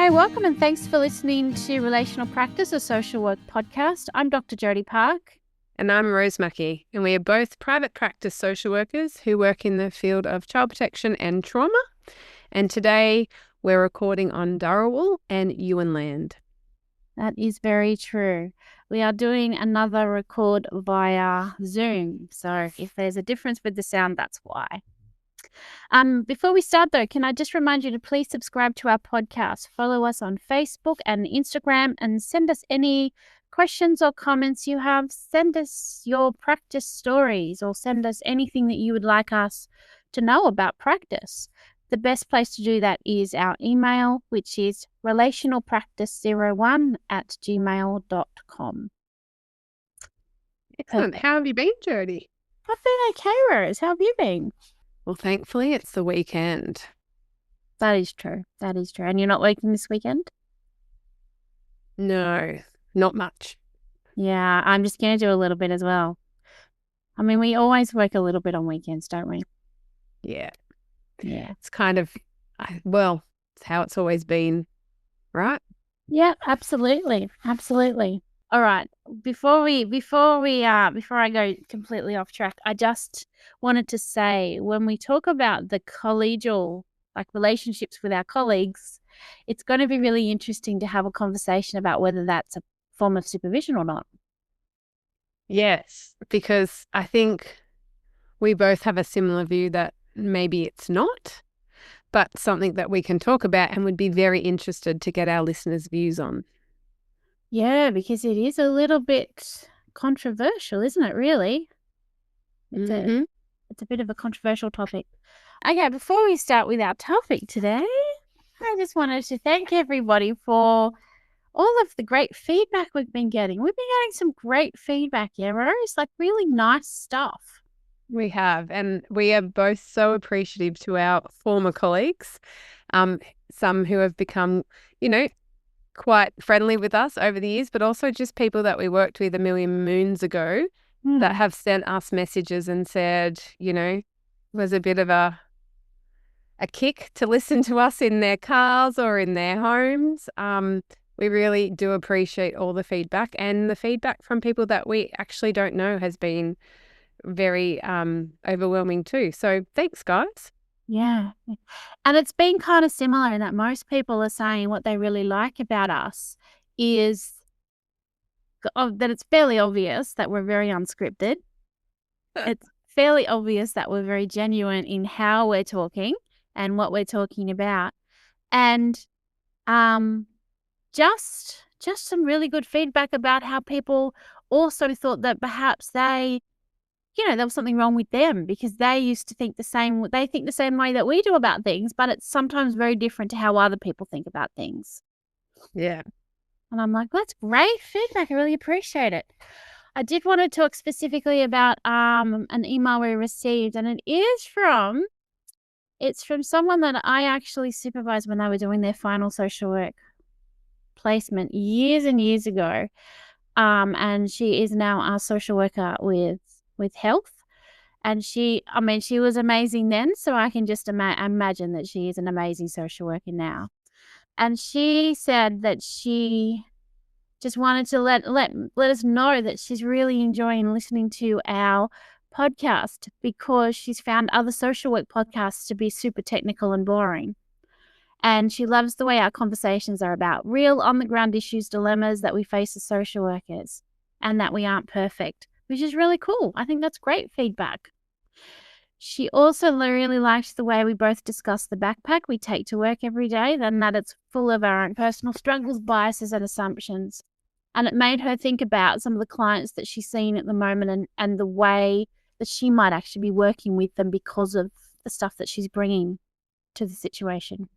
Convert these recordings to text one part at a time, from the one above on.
G'day, welcome and thanks for listening to Relational Practice, a social work podcast. I'm Dr. Jodie Park. And I'm Rose Mackey, and we are both private practice social workers who work in the field of child protection and trauma. And today we're recording on Dharawal and Ewan land. That is very true. We are doing another record via Zoom. So if there's a difference with the sound, that's why. Before we start though, can I just remind you to please subscribe to our podcast, follow us on Facebook and Instagram, and send us any questions or comments you have. Send us your practice stories or send us anything that you would like us to know about practice. The best place to do that is our email, which is relationalpractice01@gmail.com. Excellent. How have you been, Jodie? I've been okay, Rose. How have you been? Well, thankfully, it's the weekend. That is true. That is true. And you're not working this weekend? No, not much. Yeah, I'm just going to do a little bit as well. I mean, we always work a little bit on weekends, don't we? Yeah. Yeah. It's kind of, it's how it's always been, right? Yeah, absolutely. Absolutely. All right. Before I go completely off track, I just wanted to say, when we talk about the collegial, like relationships with our colleagues, it's going to be really interesting to have a conversation about whether that's a form of supervision or not. Yes, because I think we both have a similar view that maybe it's not, but something that we can talk about and would be very interested to get our listeners' views on. Yeah, because it is a little bit controversial, isn't it, really? It's a bit of a controversial topic. Okay, before we start with our topic today, I just wanted to thank everybody for all of the great feedback we've been getting. We've been getting some great feedback, yeah, Rose? Like really nice stuff. We have, and we are both so appreciative to our former colleagues, some who have become, quite friendly with us over the years, but also just people that we worked with a million moons ago that have sent us messages and said, was a bit of a kick to listen to us in their cars or in their homes. We really do appreciate all the feedback, and the feedback from people that we actually don't know has been very overwhelming too. So thanks, guys. Yeah. And it's been kind of similar in that most people are saying what they really like about us is that it's fairly obvious that we're very unscripted. It's fairly obvious that we're very genuine in how we're talking and what we're talking about. And just some really good feedback about how people also thought that perhaps there was something wrong with them because they used to think the same way that we do about things, but it's sometimes very different to how other people think about things. Yeah. And I'm like, that's great feedback. I really appreciate it. I did want to talk specifically about an email we received, and it's from someone that I actually supervised when they were doing their final social work placement years and years ago. And she is now our social worker with health. And she was amazing then, so I can just imagine that she is an amazing social worker now. And she said that she just wanted to let us know that she's really enjoying listening to our podcast because she's found other social work podcasts to be super technical and boring. And she loves the way our conversations are about real on-the-ground issues, dilemmas that we face as social workers, and that we aren't perfect, which is really cool. I think that's great feedback. She also really liked the way we both discuss the backpack we take to work every day, and that it's full of our own personal struggles, biases, and assumptions. And it made her think about some of the clients that she's seeing at the moment and the way that she might actually be working with them because of the stuff that she's bringing to the situation.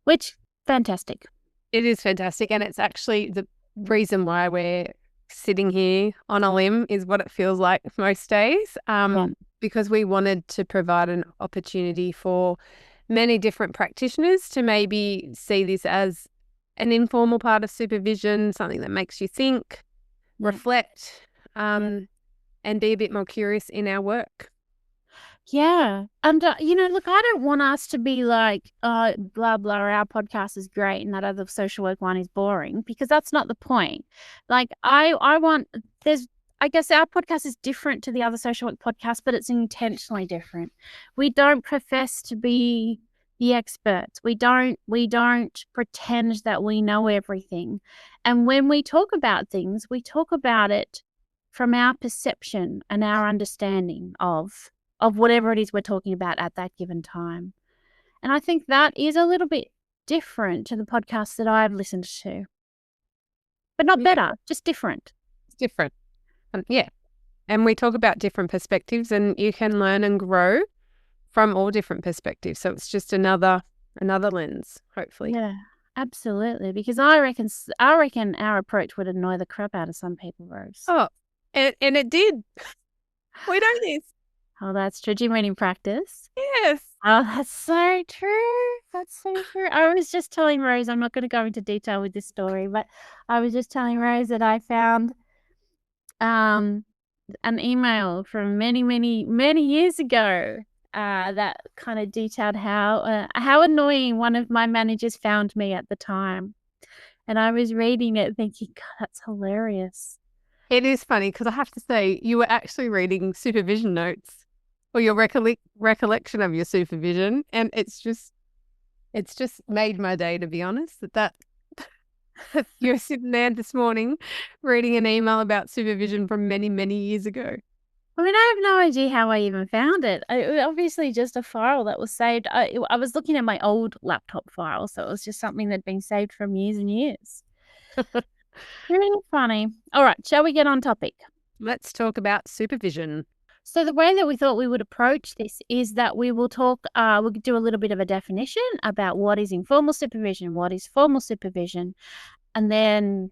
Which, fantastic. It is fantastic. And it's actually the reason why we're sitting here on a limb is what it feels like most days. Because we wanted to provide an opportunity for many different practitioners to maybe see this as an informal part of supervision, something that makes you think, reflect, and be a bit more curious in our work. Yeah. And, look, I don't want us to be like, blah, blah, our podcast is great and that other social work one is boring, because that's not the point. Like, I want, I guess our podcast is different to the other social work podcast, but it's intentionally different. We don't profess to be the experts. We don't pretend that we know everything. And when we talk about things, we talk about it from our perception and our understanding of whatever it is we're talking about at that given time. And I think that is a little bit different to the podcasts that I've listened to. But not better, just different. It's different. Yeah. And we talk about different perspectives, and you can learn and grow from all different perspectives. So it's just another lens, hopefully. Yeah, absolutely. Because I reckon our approach would annoy the crap out of some people, Rose. Oh, and it did. We know this. Oh, that's true. Do you mean in practice? Yes. Oh, that's so true. That's so true. I was just telling Rose, I'm not going to go into detail with this story, but I was just telling Rose that I found an email from many, many, many years ago that kind of detailed how annoying one of my managers found me at the time. And I was reading it thinking, God, that's hilarious. It is funny because I have to say, you were actually reading supervision notes or your recollection of your supervision. And it's just made my day, to be honest, that you're sitting there this morning reading an email about supervision from many, many years ago. I mean, I have no idea how I even found it. It was obviously just a file that was saved. I was looking at my old laptop file, so it was just something that'd been saved from years and years. Really funny. All right, shall we get on topic? Let's talk about supervision. So the way that we thought we would approach this is that we will we'll do a little bit of a definition about what is informal supervision, what is formal supervision, and then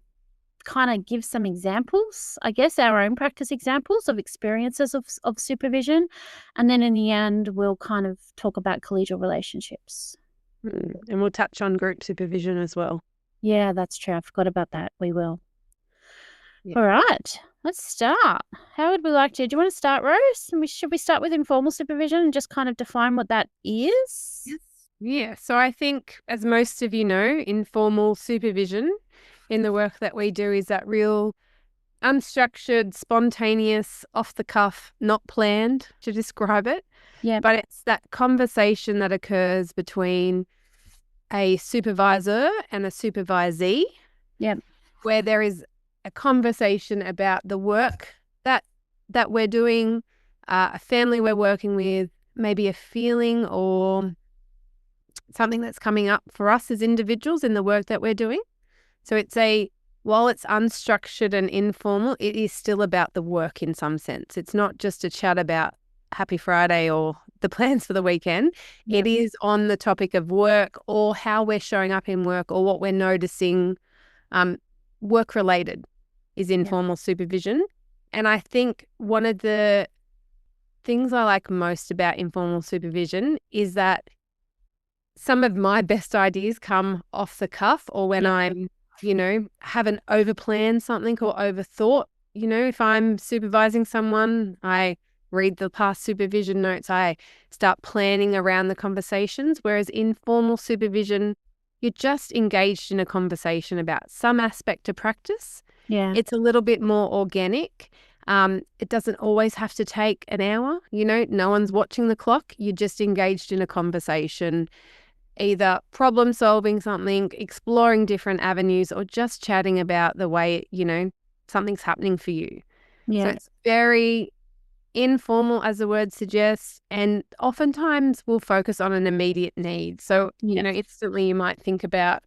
kind of give some examples, I guess, our own practice examples of experiences of supervision. And then in the end, we'll kind of talk about collegial relationships. And we'll touch on group supervision as well. Yeah, that's true. I forgot about that. We will. Yeah. All right, let's start. How would we like to? Do you want to start, Rose? Should we start with informal supervision and just kind of define what that is? Yes. Yeah. So I think, as most of you know, informal supervision in the work that we do is that real unstructured, spontaneous, off the cuff, not planned to describe it. Yeah. But it's that conversation that occurs between a supervisor and a supervisee. Yeah. Where there is a conversation about the work that we're doing, a family we're working with, maybe a feeling or something that's coming up for us as individuals in the work that we're doing. So while it's unstructured and informal, it is still about the work in some sense. It's not just a chat about Happy Friday or the plans for the weekend. Yeah. It is on the topic of work or how we're showing up in work or what we're noticing. Work related is informal supervision. And I think one of the things I like most about informal supervision is that some of my best ideas come off the cuff or when I'm, haven't overplanned something or overthought. If I'm supervising someone, I read the past supervision notes, I start planning around the conversations. Whereas informal supervision, you're just engaged in a conversation about some aspect of practice. Yeah. It's a little bit more organic. It doesn't always have to take an hour. No one's watching the clock. You're just engaged in a conversation, either problem solving something, exploring different avenues, or just chatting about the way, something's happening for you. Yeah. So it's very informal, as the word suggests, and oftentimes we'll focus on an immediate need. So, instantly you might think about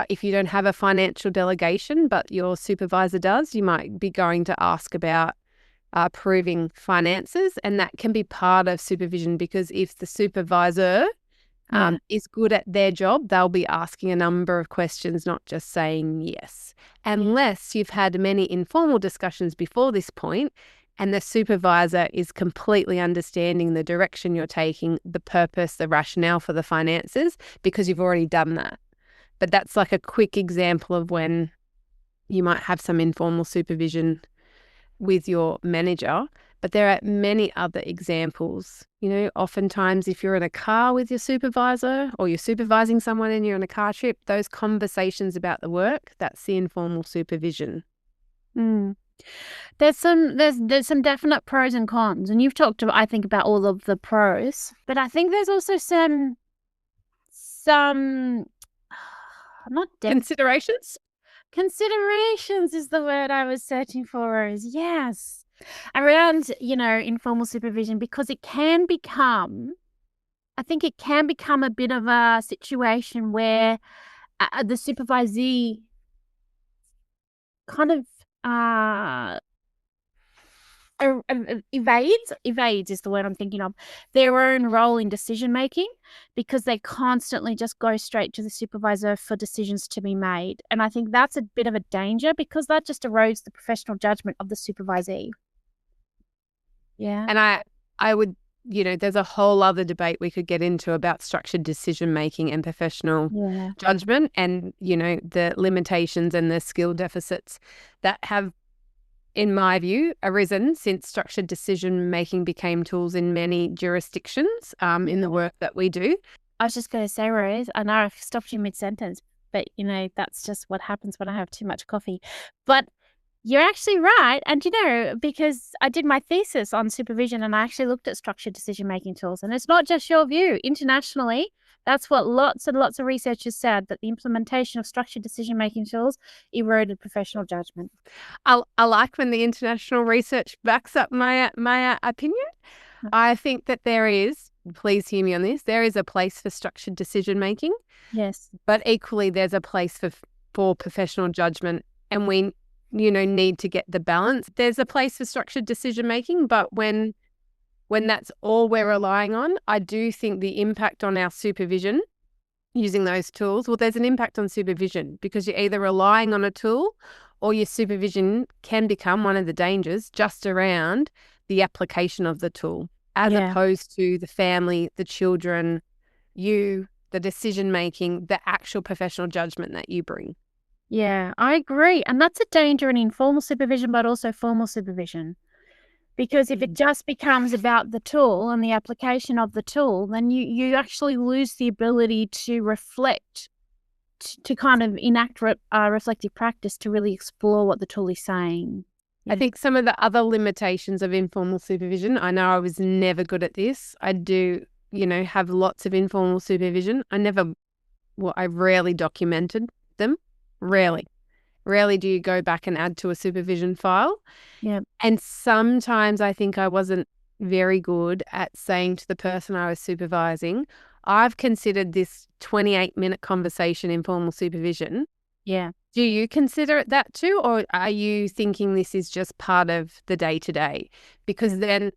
if you don't have a financial delegation, but your supervisor does, you might be going to ask about proving finances, and that can be part of supervision because if the supervisor is good at their job, they'll be asking a number of questions, not just saying yes. Unless you've had many informal discussions before this point and the supervisor is completely understanding the direction you're taking, the purpose, the rationale for the finances, because you've already done that. But that's like a quick example of when you might have some informal supervision with your manager. But there are many other examples. Oftentimes if you're in a car with your supervisor or you're supervising someone and you're on a car trip, those conversations about the work, that's the informal supervision. Mm. There's some definite pros and cons, and you've talked about, I think, about all of the pros, but I think there's also some not Considerations? Considerations is the word I was searching for, Rose. Yes. Around, informal supervision, because it can become a bit of a situation where the supervisee kind of evades is the word I'm thinking of, their own role in decision making, because they constantly just go straight to the supervisor for decisions to be made. And I think that's a bit of a danger, because that just erodes the professional judgment of the supervisee. Yeah. And I would, there's a whole other debate we could get into about structured decision making and professional judgment, and, the limitations and the skill deficits that have, in my view, arisen since structured decision making became tools in many jurisdictions in the work that we do. I was just going to say, Rose, I know I've stopped you mid-sentence, but, that's just what happens when I have too much coffee. But you're actually right. And, because I did my thesis on supervision and I actually looked at structured decision-making tools, and it's not just your view. Internationally, that's what lots and lots of researchers said, that the implementation of structured decision-making tools eroded professional judgment. I like when the international research backs up my opinion. I think that there is, please hear me on this, there is a place for structured decision-making. Yes. But equally, there's a place for professional judgment, and we need to get the balance. There's a place for structured decision-making, but when that's all we're relying on, I do think the impact on our supervision using those tools, there's an impact on supervision, because you're either relying on a tool or your supervision can become one of the dangers just around the application of the tool, as opposed to the family, the children, the decision-making, the actual professional judgment that you bring. Yeah, I agree. And that's a danger in informal supervision, but also formal supervision. Because if it just becomes about the tool and the application of the tool, then you actually lose the ability to reflect, to kind of enact reflective practice, to really explore what the tool is saying. Yeah. I think some of the other limitations of informal supervision, I know I was never good at this. I do, have lots of informal supervision. I rarely documented them. Rarely do you go back and add to a supervision file. Yeah. And sometimes I think I wasn't very good at saying to the person I was supervising, I've considered this 28-minute conversation informal supervision. Yeah. Do you consider it that too? Or are you thinking this is just part of the day-to-day? Because then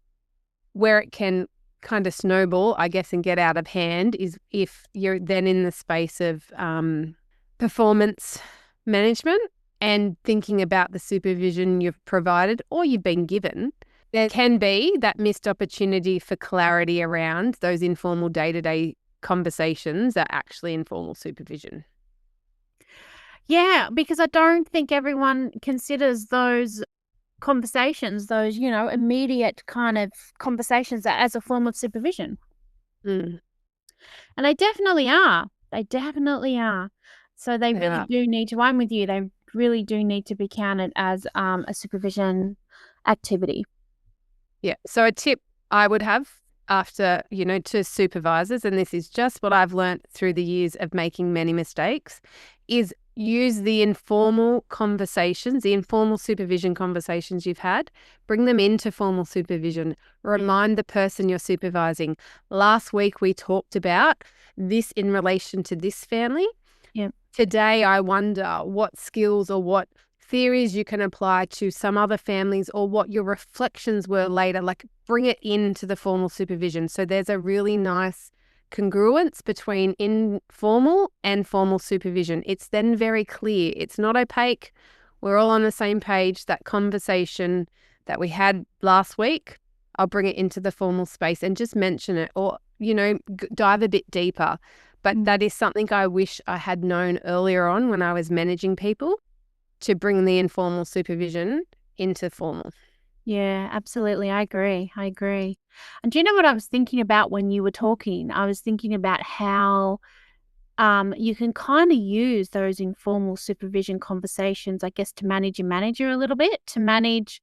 where it can kind of snowball, I guess, and get out of hand is if you're then in the space of performance management and thinking about the supervision you've provided or you've been given. There can be that missed opportunity for clarity around those informal day-to-day conversations that are actually informal supervision. Yeah, because I don't think everyone considers those conversations, those, immediate kind of conversations, as a form of supervision. Mm. And they definitely are. So they really do need to, I'm with you, they really do need to be counted as a supervision activity. Yeah. So a tip I would have after, to supervisors, and this is just what I've learned through the years of making many mistakes, is use the informal conversations, the informal supervision conversations you've had, bring them into formal supervision. Remind the person you're supervising, last week we talked about this in relation to this family. Yeah. Today, I wonder what skills or what theories you can apply to some other families, or what your reflections were later. Like, bring it into the formal supervision. So there's a really nice congruence between informal and formal supervision. It's then very clear. It's not opaque. We're all on the same page. That conversation that we had last week, I'll bring it into the formal space and just mention it, or, dive a bit deeper. But that is something I wish I had known earlier on when I was managing people, to bring the informal supervision into formal. Yeah, absolutely. I agree. I agree. And do you know what I was thinking about when you were talking? I was thinking about how you can kind of use those informal supervision conversations, I guess, to manage your manager a little bit, to manage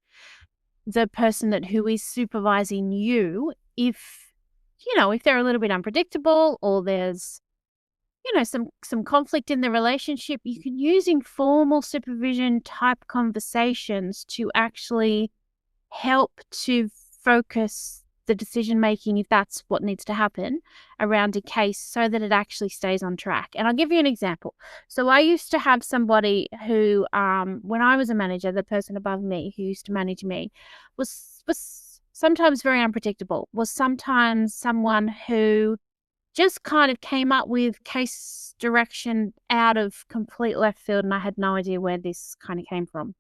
the person that who is supervising you if, if they're a little bit unpredictable or there's, some conflict in the relationship, you can use informal supervision type conversations to actually help to focus the decision making, if that's what needs to happen, around a case so that it actually stays on track. And I'll give you an example. So I used to have somebody who, when I was a manager, the person above me who used to manage me was sometimes very unpredictable, was sometimes someone who just kind of came up with case direction out of complete left field, and I had no idea where this kind of came from.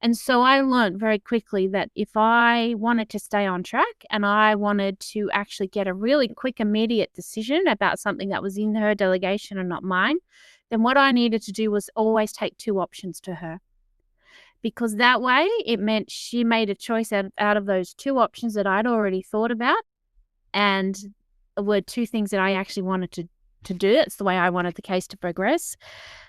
And so I learned very quickly that if I wanted to stay on track and I wanted to actually get a really quick, immediate decision about something that was in her delegation and not mine, then what I needed to do was always take two options to her. Because that way it meant she made a choice out of those two options that I'd already thought about, and were two things that I actually wanted to do. It's the way I wanted the case to progress.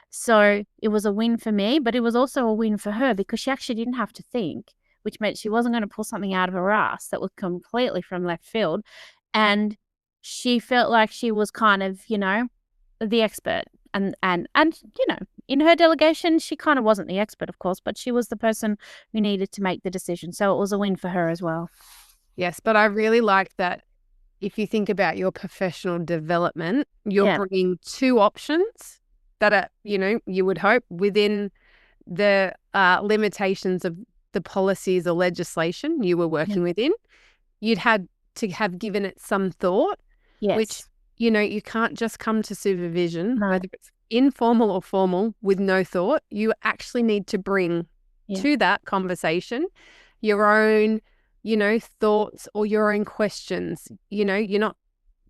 So it was a win for me, but it was also a win for her because she actually didn't have to think, which meant she wasn't going to pull something out of her ass that was completely from left field. And she felt like she was kind of, the expert. And in her delegation, she kind of wasn't the expert, of course, but she was the person who needed to make the decision. So it was a win for her as well. Yes, but I really like that. If you think about your professional development, you're Yeah. bringing two options that are, you would hope within the limitations of the policies or legislation you were Yeah. working within. You'd had to have given it some thought, which, Yes. you can't just come to supervision, No. whether it's informal or formal, with no thought. You actually need to bring Yeah. to that conversation your own, thoughts or your own questions. You're not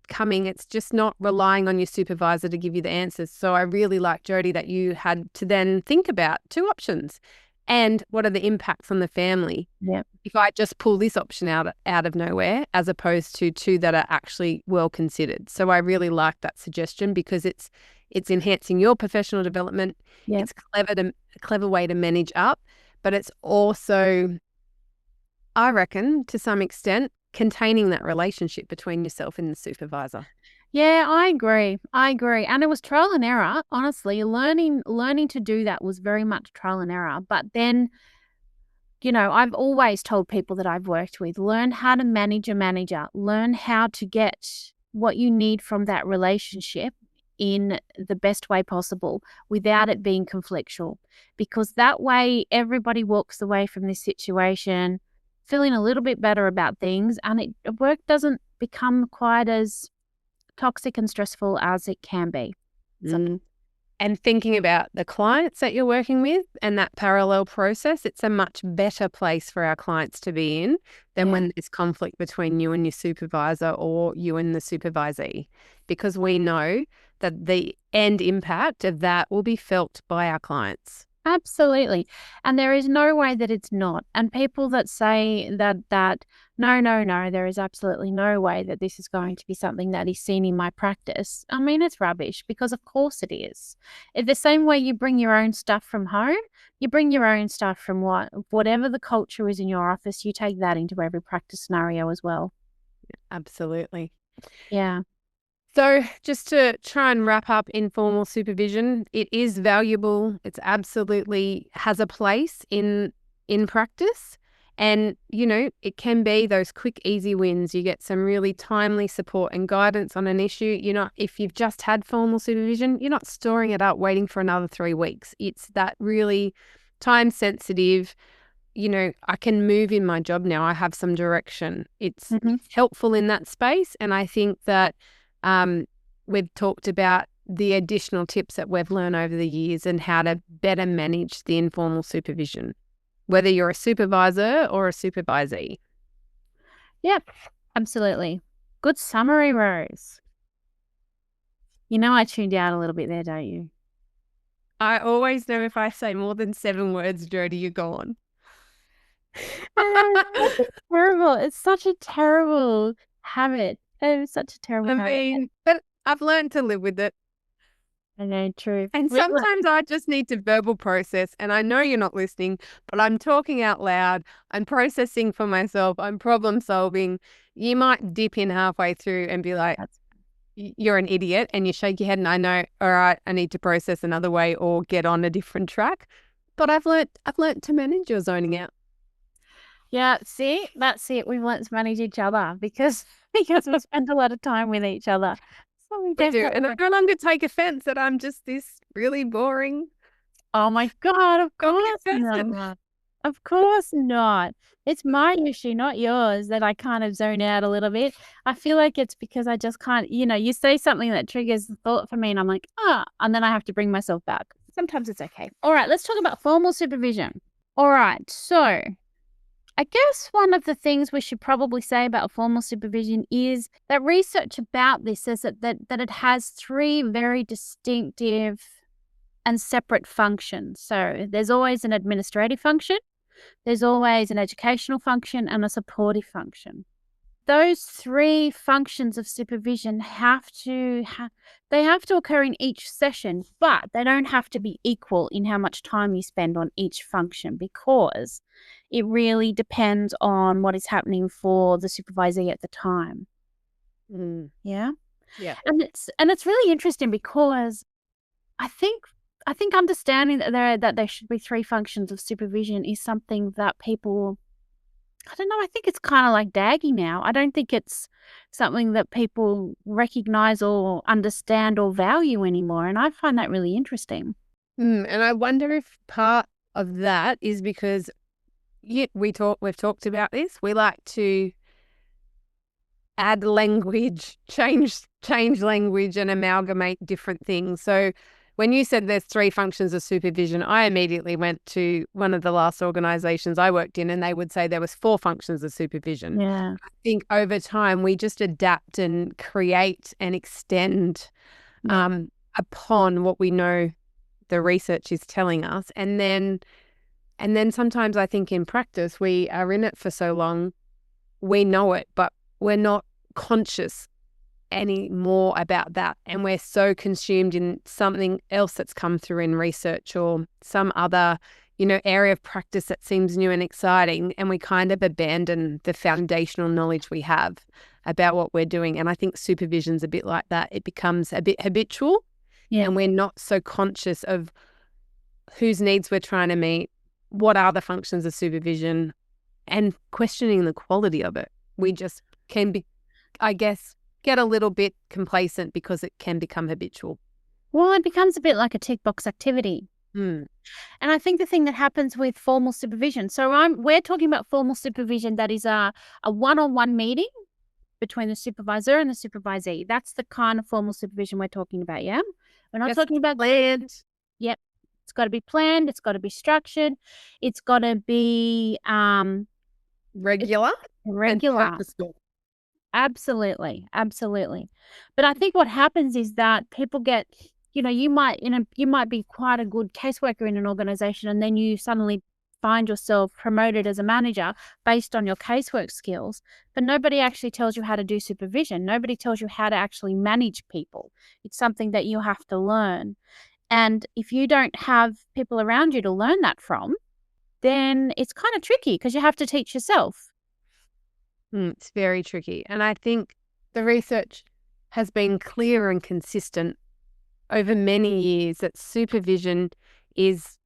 coming, it's just not relying on your supervisor to give you the answers. So I really like, Jodie, that you had to then think about two options and what are the impacts on the family Yeah. if I just pull this option out of nowhere, as opposed to two that are actually well considered. So I really like that suggestion because it's enhancing your professional development. Yeah. It's a clever way to manage up, but it's also, I reckon, to some extent, containing that relationship between yourself and the supervisor. Yeah, I agree. I agree. And it was trial and error, honestly. Learning to do that was very much trial and error. But then, I've always told people that I've worked with, learn how to manage a manager, learn how to get what you need from that relationship in the best way possible without it being conflictual. Because that way everybody walks away from this situation feeling a little bit better about things, and work doesn't become quite as toxic and stressful as it can be. Mm. And thinking about the clients that you're working with and that parallel process, it's a much better place for our clients to be in than when there's conflict between you and your supervisor or you and the supervisee, because we know that the end impact of that will be felt by our clients. Absolutely. And there is no way that it's not. And people that say that no, no, no, there is absolutely no way that this is going to be something that is seen in my practice. I mean, it's rubbish because of course it is. In the same way you bring your own stuff from home, you bring your own stuff from whatever the culture is in your office, you take that into every practice scenario as well. Absolutely. Yeah. So just to try and wrap up informal supervision, it is valuable. It's absolutely has a place in practice. And, it can be those quick, easy wins. You get some really timely support and guidance on an issue. If you've just had formal supervision, you're not storing it up waiting for another 3 weeks. It's that really time sensitive, I can move in my job now. I have some direction. It's Mm-hmm. helpful in that space. And I think that we've talked about the additional tips that we've learned over the years and how to better manage the informal supervision, whether you're a supervisor or a supervisee. Yep. Absolutely. Good summary, Rose. I tuned out a little bit there, don't you? I always know if I say more than 7 words, Jodie, you're gone. It's terrible. It's such a terrible habit. It's such a terrible I habit. mean, but I've learned to live with it. I know, true. And sometimes I just need to verbal process. And I know you're not listening, but I'm talking out loud. I'm processing for myself. I'm problem solving. You might dip in halfway through and be like, That's you're an idiot. And you shake your head and I know, all right, I need to process another way or get on a different track. But I've learned to manage your zoning out. Yeah, see, that's it. We've learnt to manage each other because we spend a lot of time with each other. So we We do. definitely. And I no longer take offense that I'm just this really boring Oh my God, of cognitive course person. not. Of course not. It's my issue, not yours, that I kind of zone out a little bit. I feel like it's because I just can't, you say something that triggers the thought for me, and I'm like, and then I have to bring myself back. Sometimes it's okay. All right, let's talk about formal supervision. All right, so I guess one of the things we should probably say about formal supervision is that research about this says that it has three very distinctive and separate functions. So there's always an administrative function, there's always an educational function, and a supportive function. Those three functions of supervision have to occur in each session, but they don't have to be equal in how much time you spend on each function, because it really depends on what is happening for the supervisee at the time. Yeah. Yeah. And it's really interesting because I think understanding that there should be three functions of supervision is something that people, I don't know, I think it's kind of like daggy now. I don't think it's something that people recognize or understand or value anymore, and I find that really interesting. And I wonder if part of that is because we've talked about this. We like to add language, change language and amalgamate different things. So when you said there's three functions of supervision, I immediately went to one of the last organizations I worked in, and they would say there was four functions of supervision. Yeah. I think over time we just adapt and create and extend upon what we know the research is telling us. And then sometimes I think in practice we are in it for so long, we know it, but we're not conscious any more about that, and we're so consumed in something else that's come through in research or some other area of practice that seems new and exciting, and we kind of abandon the foundational knowledge we have about what we're doing. And I think supervision's a bit like that. It becomes a bit habitual, and we're not so conscious of whose needs we're trying to meet, what are the functions of supervision, and questioning the quality of it. We just can be, I guess, get a little bit complacent because it can become habitual. Well, it becomes a bit like a tick box activity. And I think the thing that happens with formal supervision, so we're talking about formal supervision that is a one-on-one meeting between the supervisor and the supervisee. That's the kind of formal supervision we're talking about, yeah? We're not talking about planned. Yep. It's got to be planned, it's got to be structured, it's got to be regular. And purposeful. Absolutely. But I think what happens is that people get, you might be quite a good caseworker in an organization, and then you suddenly find yourself promoted as a manager based on your casework skills, but nobody actually tells you how to do supervision. Nobody tells you how to actually manage people. It's something that you have to learn. And if you don't have people around you to learn that from, then it's kind of tricky because you have to teach yourself. It's very tricky. And I think the research has been clear and consistent over many years that supervision is,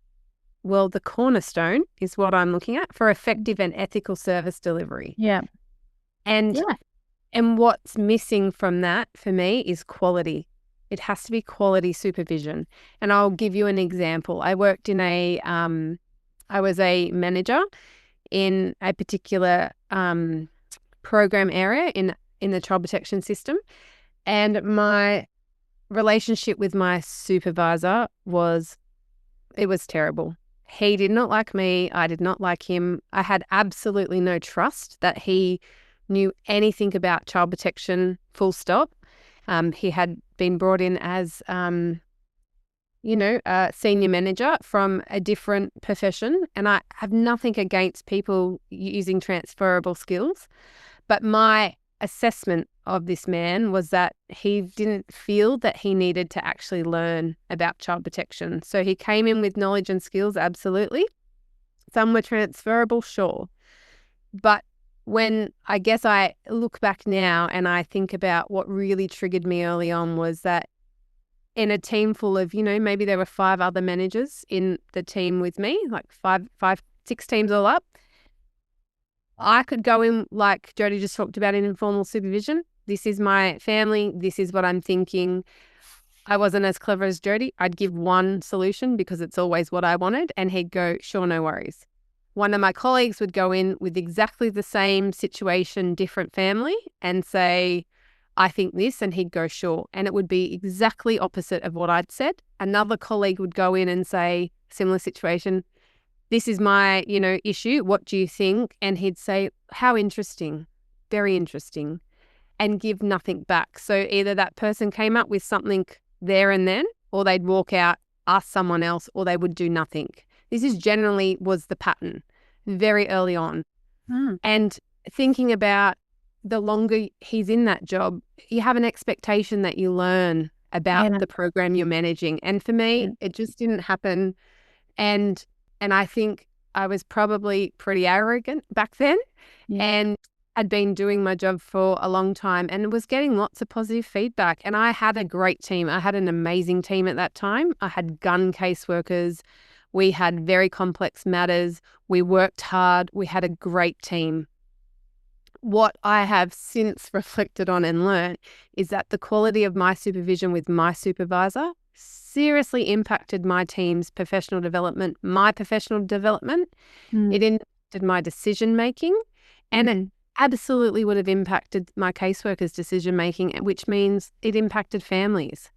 well, the cornerstone is what I'm looking at for effective and ethical service delivery. Yeah. And what's missing from that for me is quality. It has to be quality supervision. And I'll give you an example. I worked in I was a manager in a particular program area in the child protection system, and my relationship with my supervisor was terrible. He did not like me. I did not like him. I had absolutely no trust that he knew anything about child protection, full stop. He had been brought in as a senior manager from a different profession, and I have nothing against people using transferable skills. But my assessment of this man was that he didn't feel that he needed to actually learn about child protection. So he came in with knowledge and skills, absolutely. Some were transferable, sure. But when I guess I look back now and I think about what really triggered me early on was that in a team full of, maybe there were 5 other managers in the team with me, like 6 teams all up. I could go in, like Jodie just talked about, in informal supervision. This is my family. This is what I'm thinking. I wasn't as clever as Jodie. I'd give one solution because it's always what I wanted, and he'd go, sure, no worries. One of my colleagues would go in with exactly the same situation, different family, and say, I think this, and he'd go, sure. And it would be exactly opposite of what I'd said. Another colleague would go in and say, similar situation, this is my, issue. What do you think? And he'd say, how interesting, very interesting, and give nothing back. So either that person came up with something there and then, or they'd walk out, ask someone else, or they would do nothing. This is generally was the pattern very early on. And thinking about the longer he's in that job, you have an expectation that you learn about the program you're managing. And for me, it just didn't happen. And I think I was probably pretty arrogant back then and had been doing my job for a long time and was getting lots of positive feedback. And I had a great team. I had an amazing team at that time. I had gun caseworkers. We had very complex matters. We worked hard. We had a great team. What I have since reflected on and learned is that the quality of my supervision with my supervisor seriously impacted my team's professional development, my professional development. It impacted my decision making, and it absolutely would have impacted my caseworkers' decision making, which means it impacted families.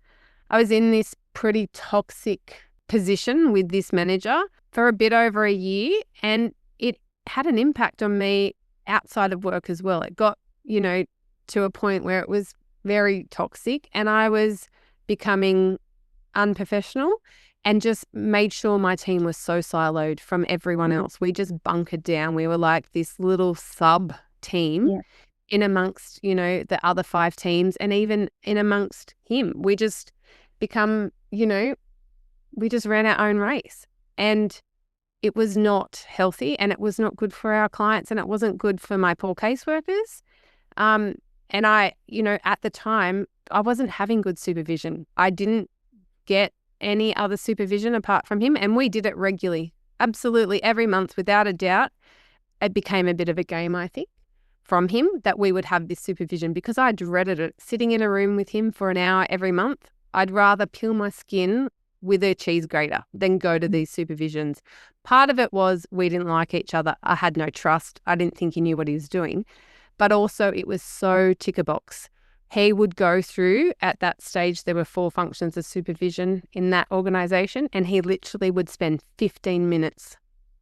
I was in this pretty toxic position with this manager for a bit over a year, and it had an impact on me outside of work as well. It got, to a point where it was very toxic, and I was becoming unprofessional and just made sure my team was so siloed from everyone else. We just bunkered down. We were like this little sub team in amongst, the other 5 teams, and even in amongst him. We just become, we just ran our own race, and it was not healthy, and it was not good for our clients, and it wasn't good for my poor caseworkers. And I, at the time, I wasn't having good supervision. I didn't get any other supervision apart from him, and we did it regularly, absolutely every month, without a doubt. It became a bit of a game, I think, from him that we would have this supervision, because I dreaded it. Sitting in a room with him for an hour every month, I'd rather peel my skin with a cheese grater than go to these supervisions. Part of it was we didn't like each other. I had no trust. I didn't think he knew what he was doing. But also it was so ticker box. He would go through, at that stage, there were 4 functions of supervision in that organisation, and he literally would spend 15 minutes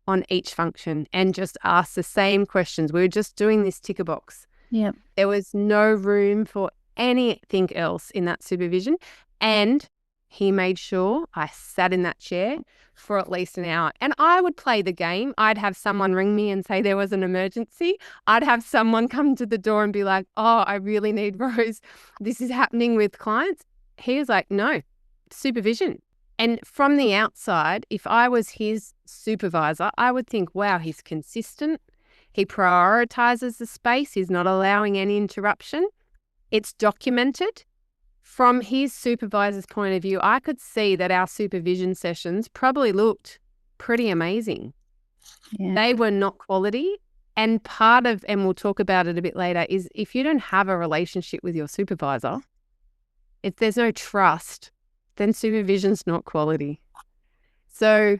on each function and just ask the same questions. We were just doing this ticker box. There was no room for anything else in that supervision. And he made sure I sat in that chair for at least an hour. And I would play the game. I'd have someone ring me and say there was an emergency. I'd have someone come to the door and be like, oh, I really need Rose. This is happening with clients. He was like, no, supervision. And from the outside, if I was his supervisor, I would think, wow, he's consistent. He prioritizes the space. He's not allowing any interruption. It's documented. From his supervisor's point of view, I could see that our supervision sessions probably looked pretty amazing. They were not quality. And part of, and we'll talk about it a bit later, is if you don't have a relationship with your supervisor, if there's no trust, then supervision's not quality. So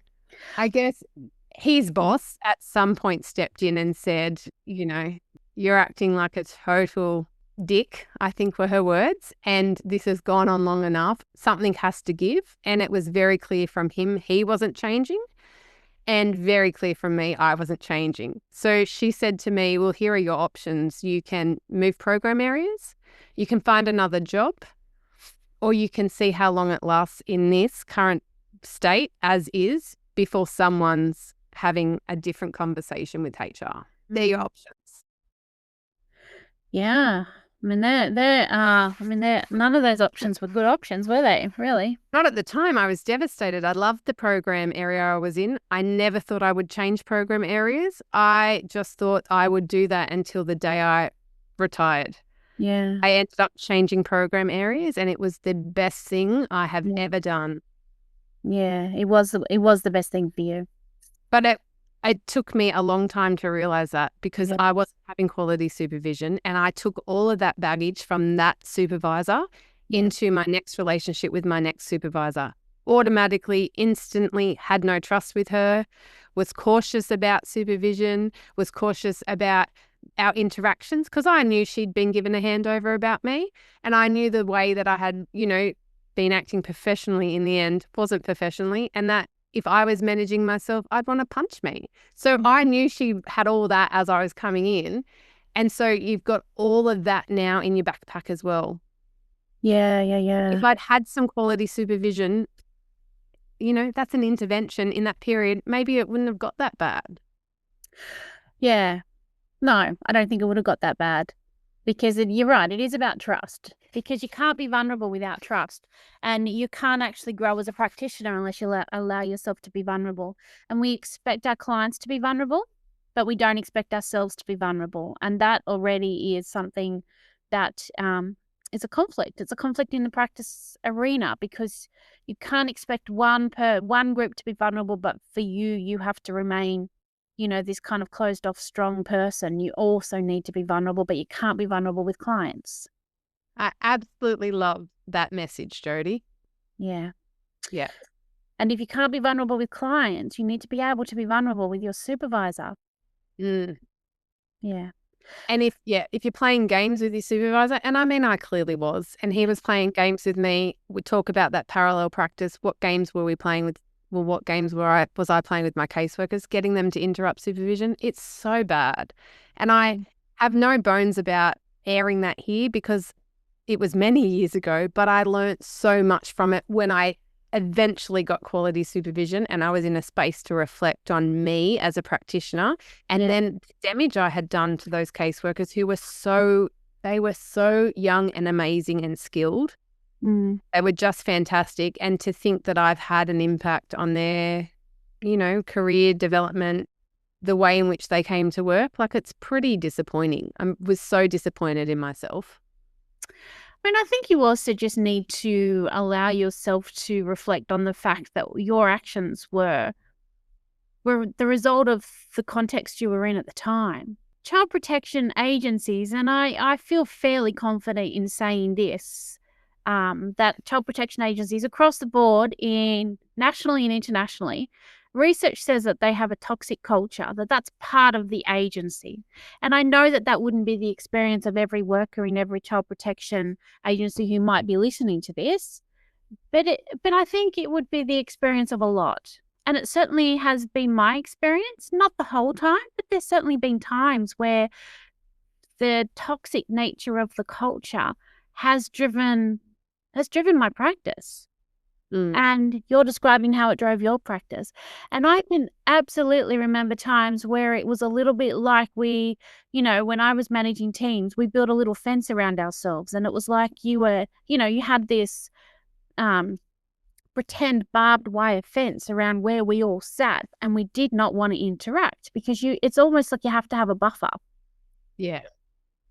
I guess his boss at some point stepped in and said, you're acting like a total dick, I think were her words, and this has gone on long enough. Something has to give. And it was very clear from him he wasn't changing, and very clear from me I wasn't changing. So she said to me, well, here are your options. You can move program areas, you can find another job, or you can see how long it lasts in this current state as is before someone's having a different conversation with HR. They're your options. Yeah. I mean, none of those options were good options, were they? Really? Not at the time. I was devastated. I loved the program area I was in. I never thought I would change program areas. I just thought I would do that until the day I retired. Yeah. I ended up changing program areas, and it was the best thing I have ever done. Yeah, it was the best thing for you. But it took me a long time to realize that, because I wasn't having quality supervision, and I took all of that baggage from that supervisor into my next relationship with my next supervisor. Automatically, instantly had no trust with her, was cautious about supervision, was cautious about our interactions, because I knew she'd been given a handover about me, and I knew the way that I had, been acting professionally in the end wasn't professionally, and that if I was managing myself, I'd want to punch me. So I knew she had all that as I was coming in. And so you've got all of that now in your backpack as well. Yeah. If I'd had some quality supervision, that's an intervention in that period. Maybe it wouldn't have got that bad. Yeah. No, I don't think it would have got that bad, because you're right. It is about trust, because you can't be vulnerable without trust, and you can't actually grow as a practitioner unless you allow yourself to be vulnerable. And we expect our clients to be vulnerable, but we don't expect ourselves to be vulnerable. And that already is something that is a conflict. It's a conflict in the practice arena, because you can't expect one group to be vulnerable, but for you have to remain this kind of closed off, strong person. You also need to be vulnerable, but you can't be vulnerable with clients. I absolutely love that message, Jodie. Yeah. Yeah. And if you can't be vulnerable with clients, you need to be able to be vulnerable with your supervisor. Mm. Yeah. And if you're playing games with your supervisor, and I mean, I clearly was, and he was playing games with me, we talk about that parallel practice. What games were we playing with? Well, what games was I playing with my caseworkers, getting them to interrupt supervision? It's so bad. And I have no bones about airing that here, because it was many years ago, but I learned so much from it when I eventually got quality supervision, and I was in a space to reflect on me as a practitioner, and then the damage I had done to those caseworkers who were so young and amazing and skilled. They were just fantastic. And to think that I've had an impact on their, career development, the way in which they came to work, like, it's pretty disappointing. I was so disappointed in myself. I mean, I think you also just need to allow yourself to reflect on the fact that your actions were the result of the context you were in at the time. Child protection agencies, and I feel fairly confident in saying this, that child protection agencies across the board, nationally and internationally, research says that they have a toxic culture, that's part of the agency. And I know that wouldn't be the experience of every worker in every child protection agency who might be listening to this, but I think it would be the experience of a lot. And it certainly has been my experience, not the whole time, but there's certainly been times where the toxic nature of the culture has driven my practice. And you're describing how it drove your practice. And I can absolutely remember times where it was a little bit like when I was managing teams, we built a little fence around ourselves, and it was like you had this pretend barbed wire fence around where we all sat, and we did not want to interact, because it's almost like you have to have a buffer. Yeah.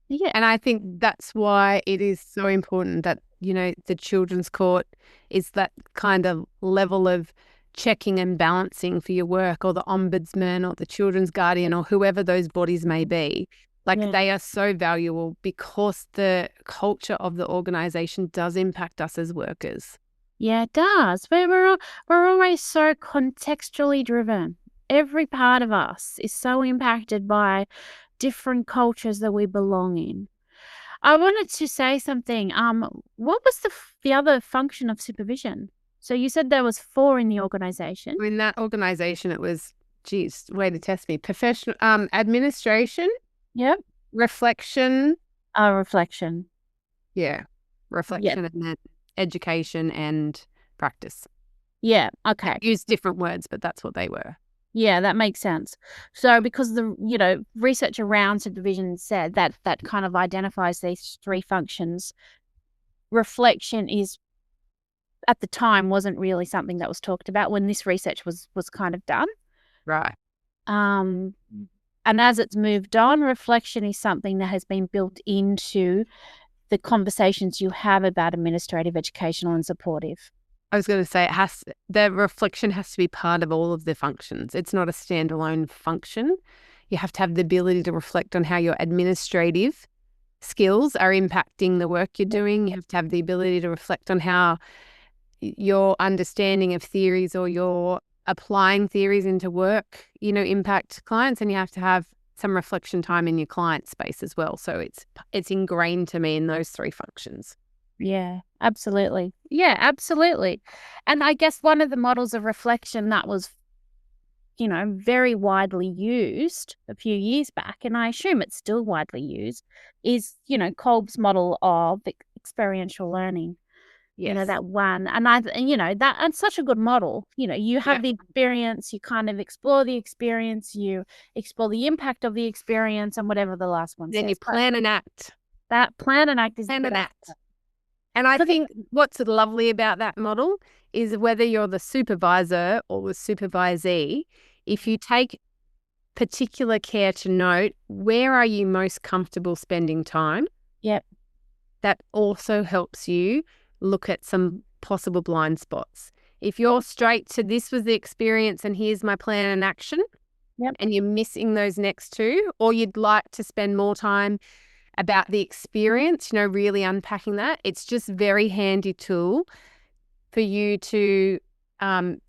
Yeah. And I think that's why it is so important that, the children's court is that kind of level of checking and balancing for your work, or the ombudsman or the children's guardian or whoever those bodies may be. They are so valuable, because the culture of the organization does impact us as workers. Yeah, it does. We're always so contextually driven. Every part of us is so impacted by different cultures that we belong in. I wanted to say something. What was the other function of supervision? So you said there was 4 in the organization. In that organization, it was, geez, way to test me. Professional, administration. Yep. Reflection. Reflection. Yeah. Reflection, and then education and practice. Yeah. Okay. Use different words, but that's what they were. Yeah, that makes sense. So because the, research around supervision said that kind of identifies these three functions, reflection is, at the time, wasn't really something that was talked about when this research was kind of done. Right. And as it's moved on, reflection is something that has been built into the conversations you have about administrative, educational, and supportive. I was going to say the reflection has to be part of all of the functions. It's not a standalone function. You have to have the ability to reflect on how your administrative skills are impacting the work you're doing. You have to have the ability to reflect on how your understanding of theories or your applying theories into work, impact clients, and you have to have some reflection time in your client space as well. So it's ingrained to me in those three functions. Yeah, absolutely. Yeah, absolutely. And I guess one of the models of reflection that was, very widely used a few years back, and I assume it's still widely used, is, Kolb's model of experiential learning. Yes. That one. And that's such a good model. You have the experience, you kind of explore the experience, you explore the impact of the experience, and whatever the last one Then says. you plan and act. That plan and act is Plan and act. And I think what's lovely about that model is whether you're the supervisor or the supervisee, if you take particular care to note where are you most comfortable spending time. Yep. That also helps you look at some possible blind spots. If you're straight to this was the experience and here's my plan and action, and you're missing those next two, or you'd like to spend more time about the experience, really unpacking that, it's just very handy tool for you to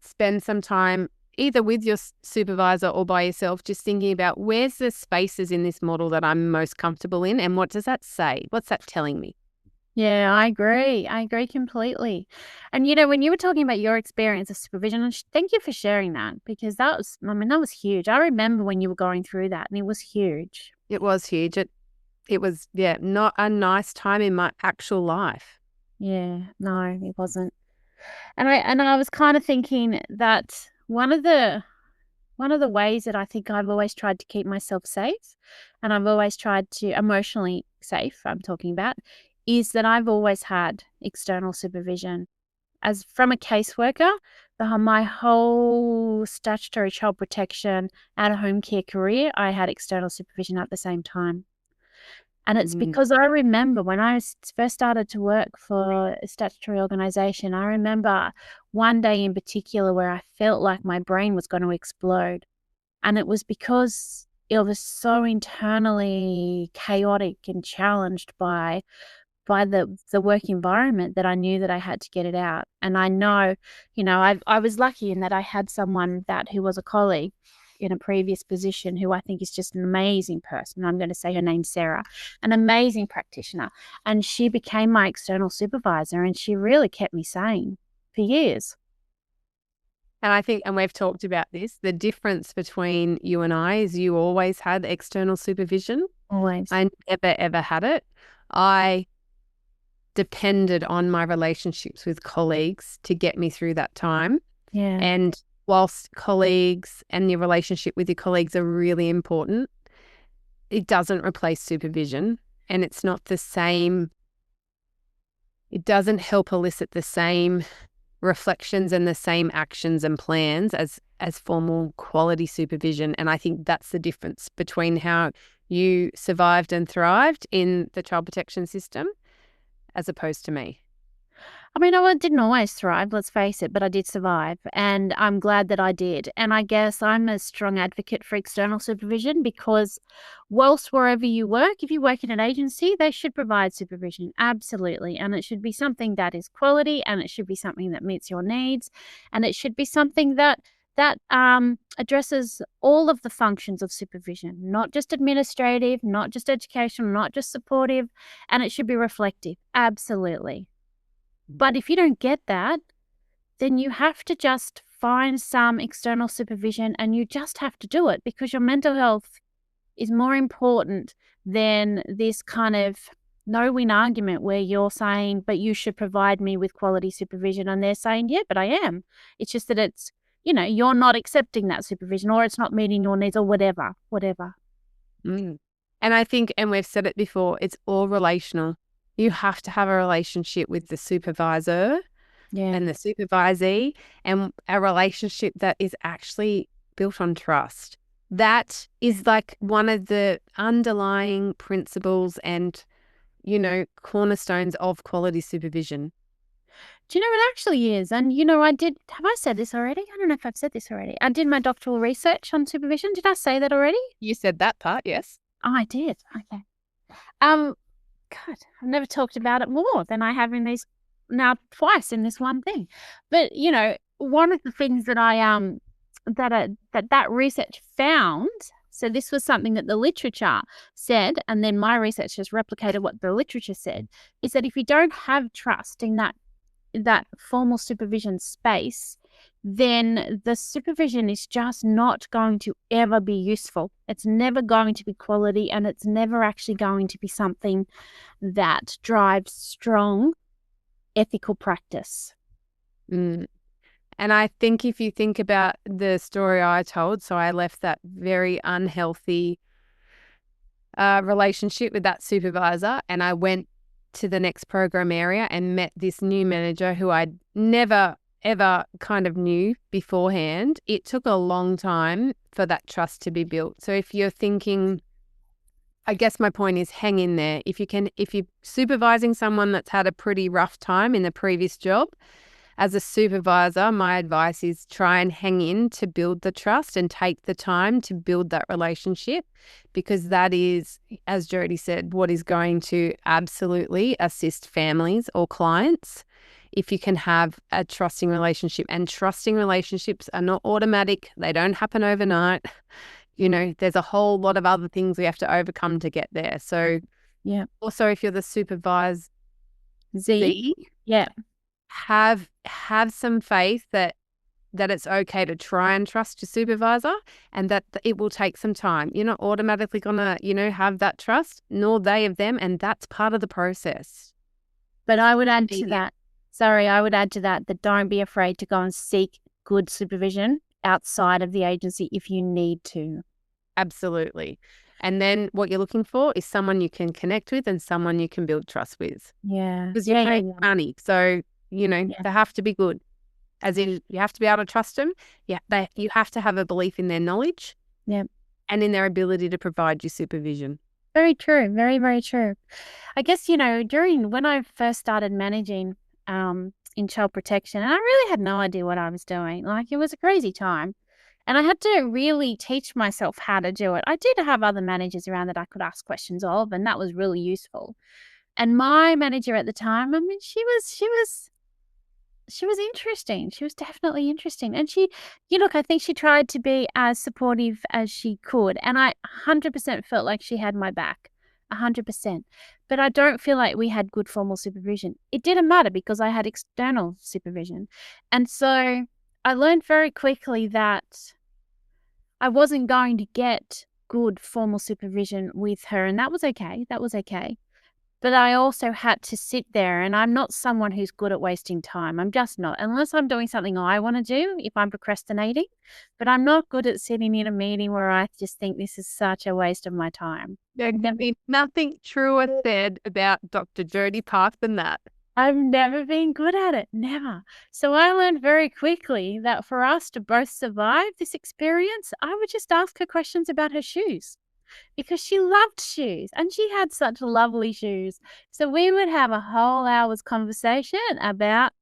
spend some time either with your supervisor or by yourself, just thinking about where's the spaces in this model that I'm most comfortable in and what does that say? What's that telling me? Yeah, I agree. I agree completely. And, when you were talking about your experience of supervision, and thank you for sharing that, because that was huge. I remember when you were going through that, and it was huge. It was huge. It was, not a nice time in my actual life. Yeah, no, it wasn't. And I was kind of thinking that one of the ways that I think I've always tried to keep myself safe, and I've always tried to emotionally safe, I'm talking about, is that I've always had external supervision. As from a caseworker, my whole statutory child protection and home care career, I had external supervision at the same time. And it's because I remember when I first started to work for a statutory organisation, I remember one day in particular where I felt like my brain was going to explode. And it was because it was so internally chaotic and challenged by the work environment that I knew that I had to get it out. And I know, I was lucky in that I had someone who was a colleague in a previous position who I think is just an amazing person. I'm going to say her name's Sarah, an amazing practitioner. And she became my external supervisor, and she really kept me sane for years. And I think, and we've talked about this, the difference between you and I is you always had external supervision. Always. I never, ever had it. I depended on my relationships with colleagues to get me through that time. Yeah. And whilst colleagues and your relationship with your colleagues are really important, it doesn't replace supervision, and it's not the same. It doesn't help elicit the same reflections and the same actions and plans as formal quality supervision. And I think that's the difference between how you survived and thrived in the child protection system as opposed to me. I mean, I didn't always thrive, let's face it, but I did survive, and I'm glad that I did. And I guess I'm a strong advocate for external supervision because whilst wherever you work, if you work in an agency, they should provide supervision, absolutely. And it should be something that is quality, and it should be something that meets your needs, and it should be something that addresses all of the functions of supervision, not just administrative, not just educational, not just supportive, and it should be reflective, absolutely. But if you don't get that, then you have to just find some external supervision, and you just have to do it because your mental health is more important than this kind of no-win argument where you're saying, but you should provide me with quality supervision, and they're saying, yeah, but I am. It's just that it's, you're not accepting that supervision, or it's not meeting your needs, or whatever. Mm. And I think, and we've said it before, it's all relational. You have to have a relationship with the supervisor and the supervisee, and a relationship that is actually built on trust. That is like one of the underlying principles and, cornerstones of quality supervision. Do you know, it actually is. And, have I said this already? I don't know if I've said this already. I did my doctoral research on supervision. Did I say that already? You said that part, yes. Oh, I did. Okay. God, I've never talked about it more than I have in these now twice in this one thing. But, one of the things that that research found, so this was something that the literature said, and then my research has replicated what the literature said, is that if you don't have trust in that formal supervision space, then the supervision is just not going to ever be useful. It's never going to be quality, and it's never actually going to be something that drives strong ethical practice. Mm. And I think if you think about the story I told, so I left that very unhealthy relationship with that supervisor, and I went to the next program area and met this new manager who I'd never, ever kind of knew beforehand. It took a long time for that trust to be built. So if you're thinking, I guess my point is hang in there. If you're supervising someone that's had a pretty rough time in the previous job, as a supervisor, my advice is try and hang in to build the trust and take the time to build that relationship, because that is, as Jodie said, what is going to absolutely assist families or clients if you can have a trusting relationship. And trusting relationships are not automatic. They don't happen overnight. There's a whole lot of other things we have to overcome to get there. So yeah. Also, if you're the supervisor, yeah, have some faith that it's okay to try and trust your supervisor, and that it will take some time. You're not automatically gonna, have that trust, nor they of them, and that's part of the process. But I would add to that. I would add to that don't be afraid to go and seek good supervision outside of the agency if you need to. Absolutely. And then what you're looking for is someone you can connect with and someone you can build trust with. Yeah. Because you're paying money. So, they have to be good. As in, you have to be able to trust them. Yeah, you have to have a belief in their knowledge. Yeah. And in their ability to provide you supervision. Very true. Very, very true. I guess, when I first started managing in child protection, and I really had no idea what I was doing. Like, it was a crazy time. And I had to really teach myself how to do it. I did have other managers around that I could ask questions of, and that was really useful. And my manager at the time, I mean, she was interesting. She was definitely interesting. And I think she tried to be as supportive as she could. And I 100% felt like she had my back. 100%. But I don't feel like we had good formal supervision. It didn't matter because I had external supervision. And so I learned very quickly that I wasn't going to get good formal supervision with her. And that was okay. But I also had to sit there, and I'm not someone who's good at wasting time. I'm just not, unless I'm doing something I want to do, if I'm procrastinating. But I'm not good at sitting in a meeting where I just think this is such a waste of my time. There's nothing truer said about Dr. Jodie Park than that. I've never been good at it, never. So I learned very quickly that for us to both survive this experience, I would just ask her questions about her shoes. Because she loved shoes, and she had such lovely shoes. So we would have a whole hour's conversation about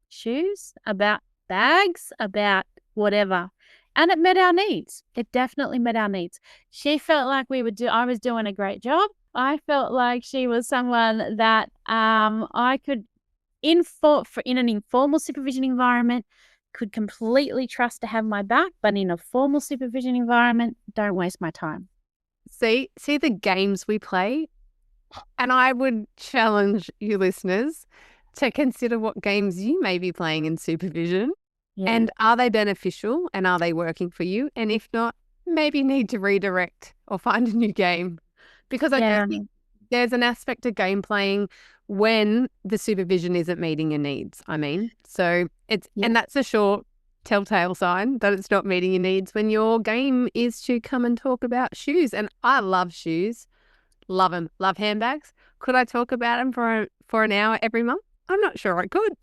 shoes, about bags, about whatever. And it met our needs. It definitely met our needs. She felt like I was doing a great job. I felt like she was someone that I could, in an informal supervision environment, could completely trust to have my back, but in a formal supervision environment, don't waste my time. See the games we play? And I would challenge you listeners to consider what games you may be playing in supervision. Yeah. And are they beneficial, and are they working for you? And if not, maybe need to redirect or find a new game. Because I do think there's an aspect of game playing when the supervision isn't meeting your needs. So and that's a short telltale sign that it's not meeting your needs when your game is to come and talk about shoes. And I love shoes, love them, love handbags. Could I talk about them for an hour every month? I'm not sure I could.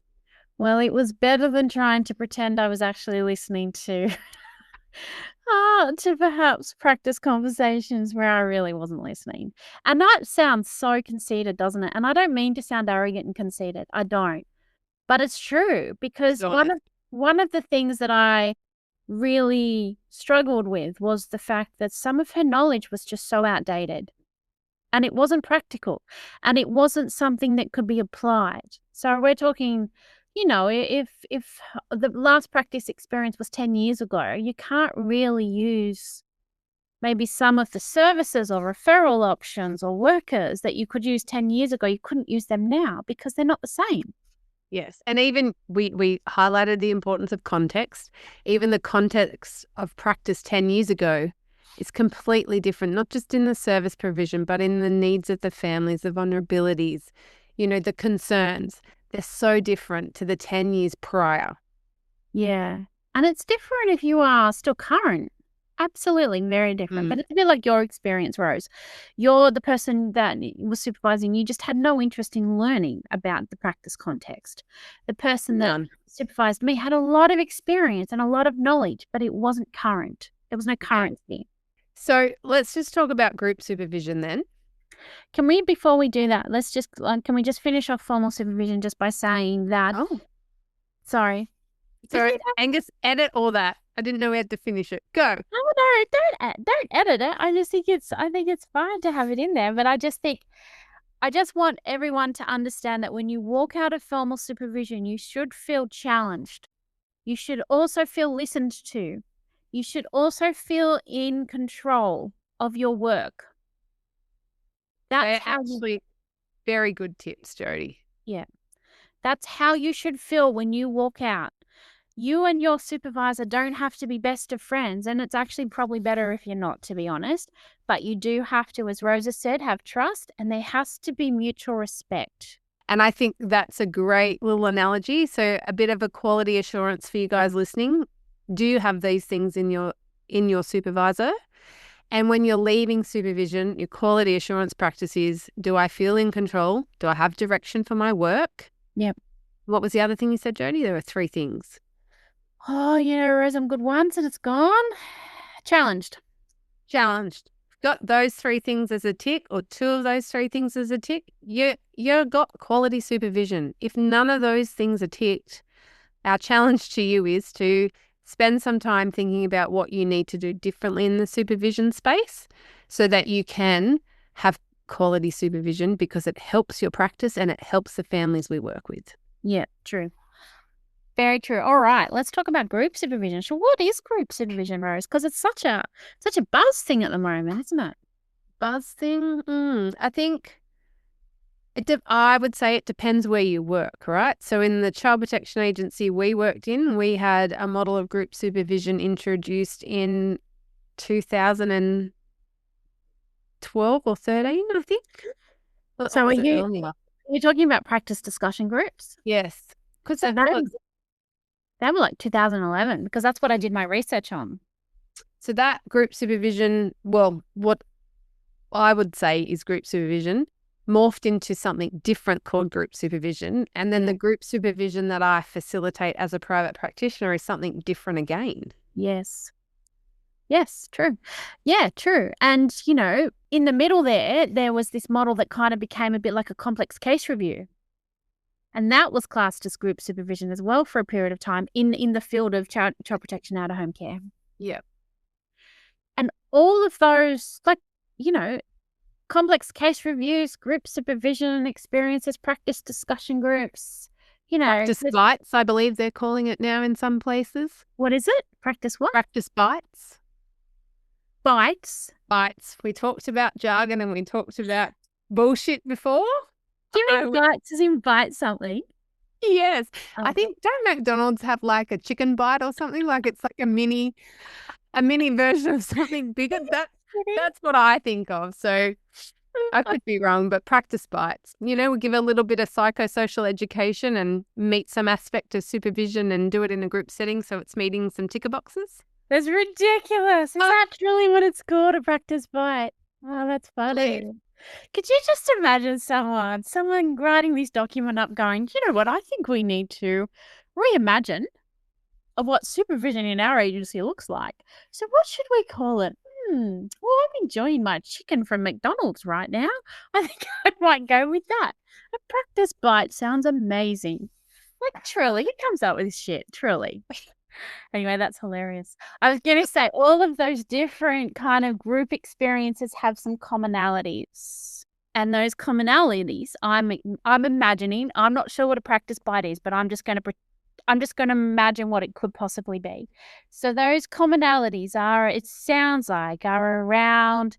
Well, it was better than trying to pretend I was actually listening to to perhaps practice conversations where I really wasn't listening. And that sounds so conceited, doesn't it? And I don't mean to sound arrogant and conceited. I don't. But it's true because one of the things that I really struggled with was the fact that some of her knowledge was just so outdated. And it wasn't practical, and it wasn't something that could be applied. So we're talking, if the last practice experience was 10 years ago, you can't really use maybe some of the services or referral options or workers that you could use 10 years ago. You couldn't use them now because they're not the same. Yes. And even we highlighted the importance of context. Even the context of practice 10 years ago is completely different, not just in the service provision, but in the needs of the families, the vulnerabilities, the concerns. They're so different to the 10 years prior. Yeah. And it's different if you are still current. Absolutely, very different. But it's a bit like your experience, Rose. You're the person that was supervising. You just had no interest in learning about the practice context. The person that supervised me had a lot of experience and a lot of knowledge, but it wasn't current. There was no currency. So let's just talk about group supervision then. Can we, before we do that, can we just finish off formal supervision just by saying that? Oh, sorry. Sorry, Angus, edit all that. I didn't know we had to finish it. Go. No, don't edit it. I think it's fine to have it in there, but I just want everyone to understand that when you walk out of formal supervision, you should feel challenged. You should also feel listened to. You should also feel in control of your work. That's actually very good tips, Jodie. Yeah. That's how you should feel when you walk out. You and your supervisor don't have to be best of friends, and it's actually probably better if you're not, to be honest. But you do have to, as Rosa said, have trust, and there has to be mutual respect. And I think that's a great little analogy. So a bit of a quality assurance for you guys listening. Do you have these things in your supervisor? And when you're leaving supervision, your quality assurance practice is, do I feel in control? Do I have direction for my work? Yep. What was the other thing you said, Jodie? There were 3 things. Oh, Rose, I'm good once and it's gone. Challenged. Got those 3 things as a tick, or 2 of those 3 things as a tick. You got quality supervision. If none of those things are ticked, our challenge to you is to spend some time thinking about what you need to do differently in the supervision space so that you can have quality supervision, because it helps your practice and it helps the families we work with. Yeah, true. Very true. All right, let's talk about group supervision. So what is group supervision, Rose? Because it's such a buzz thing at the moment, isn't it? Buzz thing? I think I would say it depends where you work, right? So in the Child Protection Agency we worked in, we had a model of group supervision introduced in 2012 or 13, I think. So are you talking about practice discussion groups? Yes. Because they were like 2011, because that's what I did my research on. So that group supervision, well, what I would say is group supervision morphed into something different called group supervision. And then the group supervision that I facilitate as a private practitioner is something different again. Yes. Yes, true. Yeah, true. And, in the middle there was this model that kind of became a bit like a complex case review. And that was classed as group supervision as well for a period of time in the field of child protection out of home care. Yeah. And all of those, complex case reviews, group supervision experiences, practice discussion groups, Practice bites, I believe they're calling it now in some places. What is it? Practice what? Practice bites. Bites? Bites. We talked about jargon and we talked about bullshit before. Do you mean bites as in bite something? Yes. Oh. I think, don't McDonald's have like a chicken bite or something? Like it's like a mini version of something bigger. That's what I think of. So I could be wrong, but practice bites. We give a little bit of psychosocial education and meet some aspect of supervision and do it in a group setting so it's meeting some ticker boxes. That's ridiculous. Is that truly what it's called, a practice bite? Oh, that's funny. Could you just imagine someone writing this document up going, you know what, I think we need to reimagine of what supervision in our agency looks like. So what should we call it? Well, I'm enjoying my chicken from McDonald's right now. I think I might go with that. A practice bite sounds amazing. Like, truly, who comes up with this shit? Truly. Anyway, that's hilarious. I was going to say all of those different kind of group experiences have some commonalities. And those commonalities, I'm imagining, I'm not sure what a practice bite is, but I'm just going to imagine what it could possibly be. So those commonalities it sounds like, are around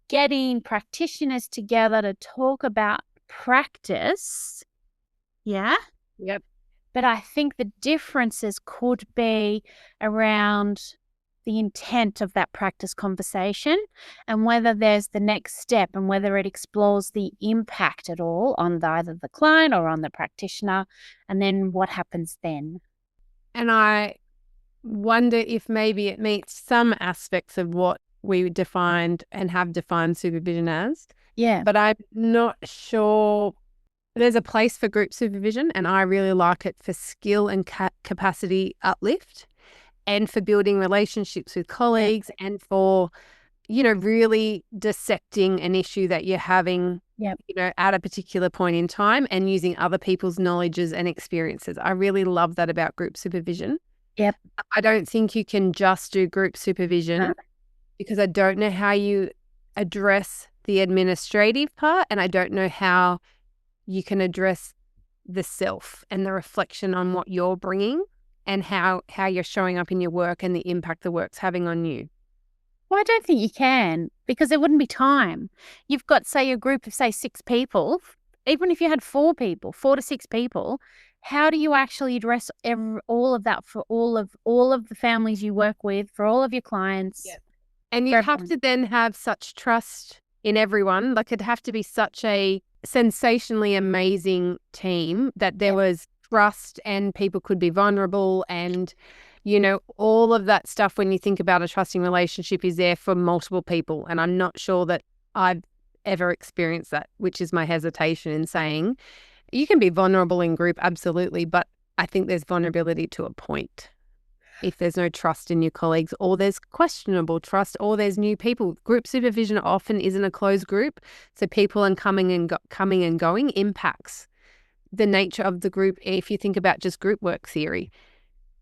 getting practitioners together to talk about practice. Yeah? Yep. But I think the differences could be around the intent of that practice conversation and whether there's the next step and whether it explores the impact at all on either the client or on the practitioner, and then what happens then. And I wonder if maybe it meets some aspects of what we defined and have defined supervision as. Yeah. But I'm not sure. There's a place for group supervision, and I really like it for skill and capacity uplift and for building relationships with colleagues and for, really dissecting an issue that you're having, at a particular point in time and using other people's knowledges and experiences. I really love that about group supervision. Yep. I don't think you can just do group supervision because I don't know how you address the administrative part, and I don't know how you can address the self and the reflection on what you're bringing and how you're showing up in your work and the impact the work's having on you. Well, I don't think you can, because there wouldn't be time. You've got, say, a group of, say, 6 people. Even if you had 4 people, 4 to 6 people, how do you actually address all of that for all of the families you work with, for all of your clients? Yep. And you have to then have such trust in everyone. Like, it'd have to be such a sensationally amazing team that there was trust and people could be vulnerable and, all of that stuff. When you think about a trusting relationship is there for multiple people. And I'm not sure that I've ever experienced that, which is my hesitation in saying you can be vulnerable in group, absolutely. But I think there's vulnerability to a point. If there's no trust in your colleagues, or there's questionable trust, or there's new people. Group supervision often isn't a closed group, so people and coming and going impacts the nature of the group. If you think about just group work theory,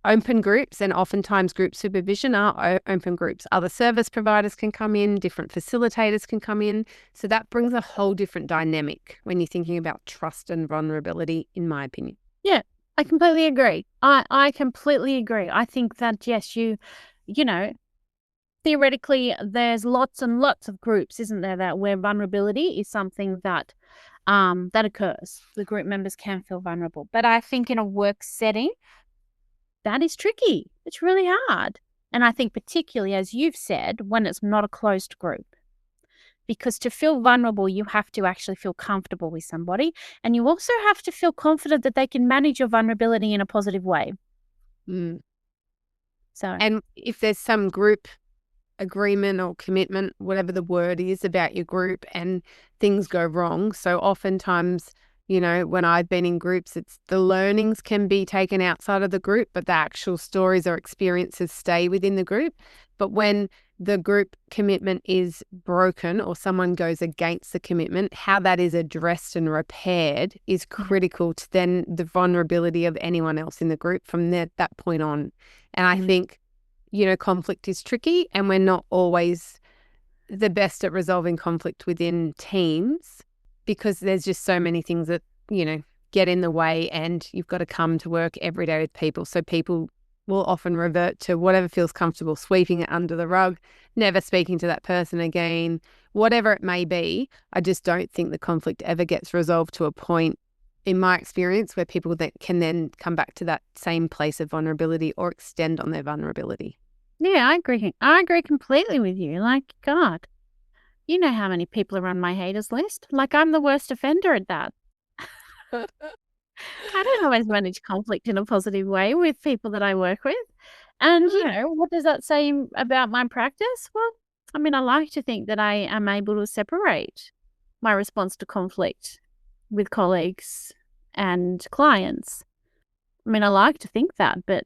open groups and oftentimes group supervision are open groups. Other service providers can come in, different facilitators can come in. So that brings a whole different dynamic when you're thinking about trust and vulnerability, in my opinion. Yeah. I completely agree. I completely agree. I think that, yes, theoretically, there's lots and lots of groups, isn't there, that where vulnerability is something that that occurs. The group members can feel vulnerable. But I think in a work setting, that is tricky. It's really hard. And I think particularly, as you've said, when it's not a closed group. Because to feel vulnerable, you have to actually feel comfortable with somebody. And you also have to feel confident that they can manage your vulnerability in a positive way. And if there's some group agreement or commitment, whatever the word is, about your group and things go wrong. So oftentimes, when I've been in groups, it's the learnings can be taken outside of the group, but the actual stories or experiences stay within the group. But when the group commitment is broken or someone goes against the commitment, how that is addressed and repaired is critical to then the vulnerability of anyone else in the group from that point on. And I think, conflict is tricky, and we're not always the best at resolving conflict within teams because there's just so many things that, get in the way, and you've got to come to work every day with people. So people will often revert to whatever feels comfortable, sweeping it under the rug, never speaking to that person again, whatever it may be. I just don't think the conflict ever gets resolved to a point, in my experience, where people that can then come back to that same place of vulnerability or extend on their vulnerability. Yeah, I agree. I agree completely with you. Like, God, You know how many people are on my haters list. Like, I'm the worst offender at that. I don't always manage conflict in a positive way with people that I work with. And, what does that say about my practice? Well, I mean, I like to think that I am able to separate my response to conflict with colleagues and clients. I mean, I like to think that, but,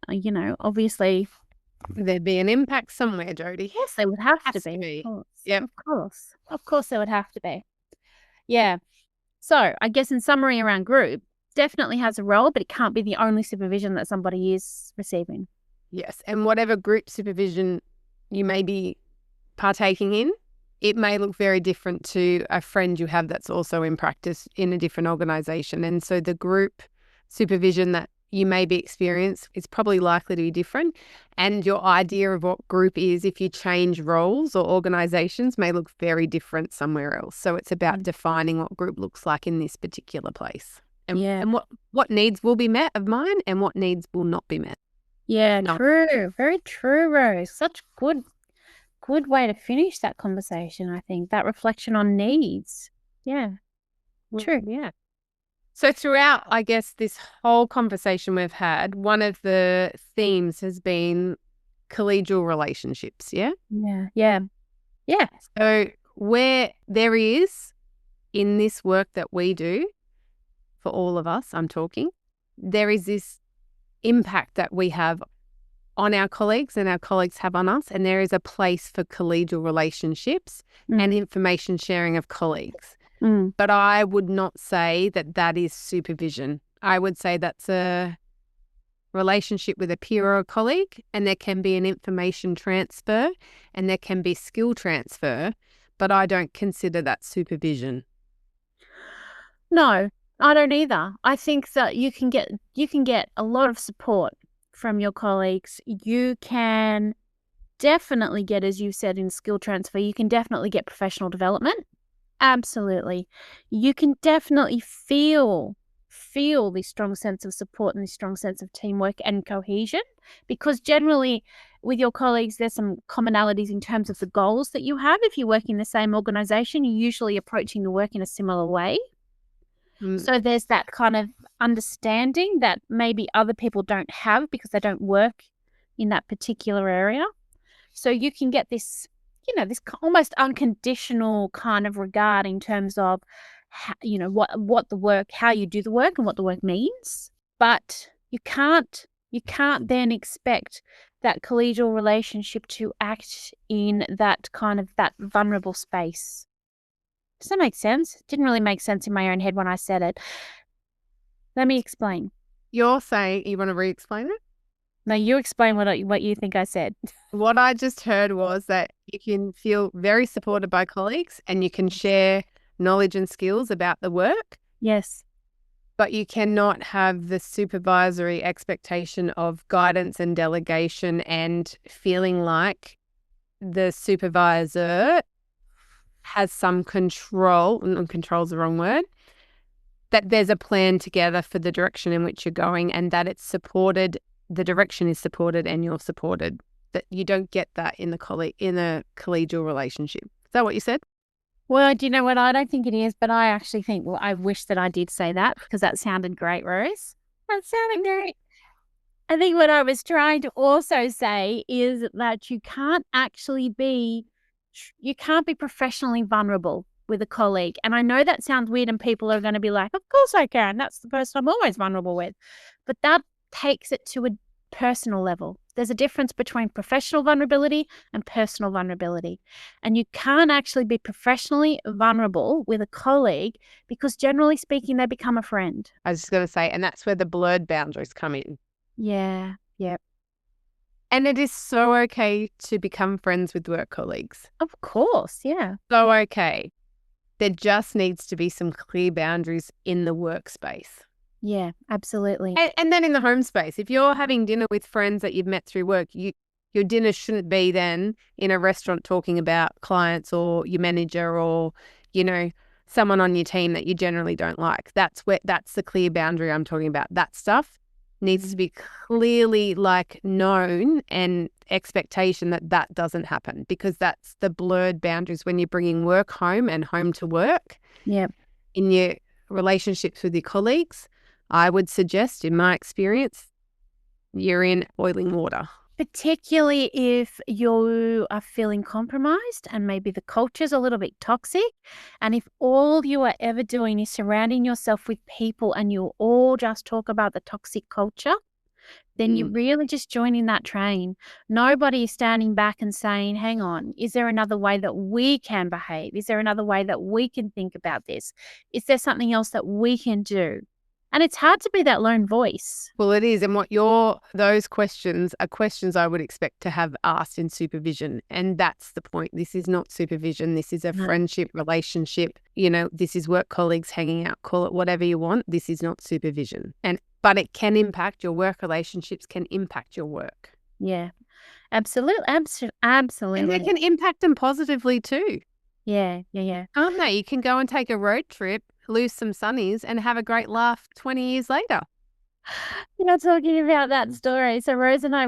obviously, There'd be an impact somewhere, Jodie. yes, there would have to be. Of course. Yep. Of course, there would have to be. Yeah. So I guess in summary around group, definitely has a role, but it can't be the only supervision that somebody is receiving. Yes. And whatever group supervision you may be partaking in, it may look very different to a friend you have that's also in practice in a different organisation. And so the group supervision that you may be experiencing is probably likely to be different. And your idea of what group is, if you change roles or organisations, may look very different somewhere else. So it's about defining what group looks like in this particular place. And what needs will be met of mine and what needs will not be met. Yeah, true. Very true, Rose. Such good way to finish that conversation, I think. That reflection on needs. Yeah. True. Yeah. So throughout, I guess, this whole conversation we've had, one of the themes has been collegial relationships, yeah? Yeah. So where there is, in this work that we do, for all of us, I'm talking, there is this impact that we have on our colleagues and our colleagues have on us, and there is a place for collegial relationships and information sharing of colleagues. But I would not say that that is supervision. I would say that's a relationship with a peer or a colleague, and there can be an information transfer and there can be skill transfer, but I don't consider that supervision. No, I don't either. I think that you can get a lot of support from your colleagues. You can definitely get, as you said, in skill transfer, you can definitely get professional development. Absolutely. You can definitely feel this strong sense of support and this strong sense of teamwork and cohesion, because generally with your colleagues, there's some commonalities in terms of the goals that you have. If you work in the same organization, you're usually approaching the work in a similar way. So there's that kind of understanding that maybe other people don't have because they don't work in that particular area. So you can get this, this almost unconditional kind of regard in terms of, what the work, how you do the work and what the work means. But you can't then expect that collegial relationship to act in that kind of that vulnerable space. Does that make sense? It didn't really make sense in my own head when I said it. Let me explain. You're saying you want to re-explain it? No, you explain what you think I said. What I just heard was that you can feel very supported by colleagues and you can share knowledge and skills about the work. Yes. But you cannot have the supervisory expectation of guidance and delegation and feeling like the supervisor has some control, and control's the wrong word, that there's a plan together for the direction in which you're going and that it's supported, the direction is supported and you're supported. That you don't get that in a collegial relationship. Is that what you said? Well, do you know what? I don't think it is, but I actually think, I wish that I did say that because that sounded great, Rose. That sounded great. I think what I was trying to also say is that you can't be professionally vulnerable with a colleague. And I know that sounds weird and people are going to be like, of course I can. That's the person I'm always vulnerable with. But that takes it to a personal level. There's a difference between professional vulnerability and personal vulnerability. And you can't actually be professionally vulnerable with a colleague because generally speaking, they become a friend. I was just going to say, and that's where the blurred boundaries come in. Yeah. Yep. And it is so okay to become friends with work colleagues. Of course, yeah. So okay. There just needs to be some clear boundaries in the workspace. Yeah, absolutely. And then in the home space, if you're having dinner with friends that you've met through work, your dinner shouldn't be then in a restaurant talking about clients or your manager or, someone on your team that you generally don't like. That's the clear boundary I'm talking about. That stuff needs to be clearly like known and expectation that that doesn't happen, because that's the blurred boundaries when you're bringing work home and home to work. Yep. In your relationships with your colleagues, I would suggest, in my experience, you're in boiling water. Particularly if you are feeling compromised and maybe the culture's a little bit toxic. And if all you are ever doing is surrounding yourself with people and you all just talk about the toxic culture, then you're really just joining that train. Nobody is standing back and saying, hang on, is there another way that we can behave? Is there another way that we can think about this? Is there something else that we can do? And it's hard to be that lone voice. Well, it is. And those questions are questions I would expect to have asked in supervision. And that's the point. This is not supervision. This is a friendship relationship. This is work colleagues hanging out, call it whatever you want. This is not supervision. But it can impact your work relationships, can impact your work. Yeah, absolutely. Absolutely. And it can impact them positively too. Yeah. Can't they? You can go and take a road trip, lose some sunnies, and have a great laugh 20 years later. You're talking about that story. So Rose and I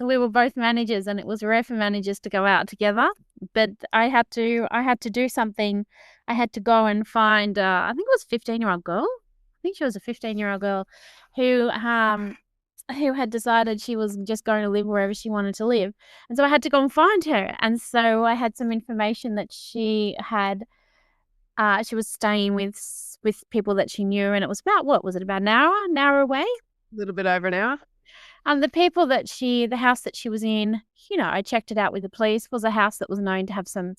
we were both managers, and it was rare for managers to go out together. But I had to do something. I had to go and find, I think it was a 15-year-old girl. I think she was a 15-year-old girl who had decided she was just going to live wherever she wanted to live. And so I had to go and find her. And so I had some information that she was staying with people that she knew, and it was about, what was it, about an hour away? A little bit over an hour. The house that she was in, I checked it out with the police, was a house that was known to have some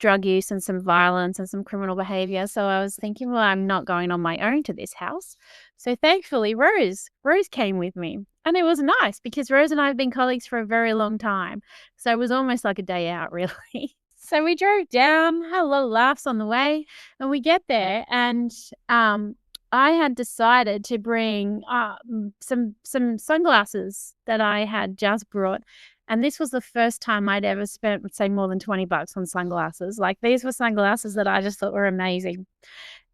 drug use and some violence and some criminal behavior. So I was thinking, well, I'm not going on my own to this house. So thankfully, Rose came with me. And it was nice because Rose and I have been colleagues for a very long time. So it was almost like a day out, really. So we drove down, had a lot of laughs on the way, and we get there, and I had decided to bring some sunglasses that I had just brought. And this was the first time I'd ever spent, say, more than $20 on sunglasses. Like, these were sunglasses that I just thought were amazing.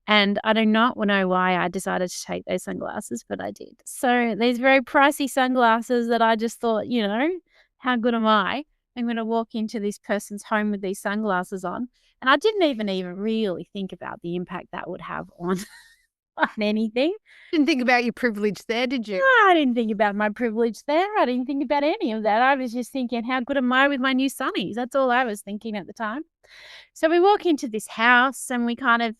And I do not know why I decided to take those sunglasses, but I did. So these very pricey sunglasses that I just thought, how good am I? I'm going to walk into this person's home with these sunglasses on. And I didn't even really think about the impact that would have on anything. Didn't think about your privilege there, did you? No, I didn't think about my privilege there. I didn't think about any of that. I was just thinking, how good am I with my new sunnies? That's all I was thinking at the time. So we walk into this house and we kind of,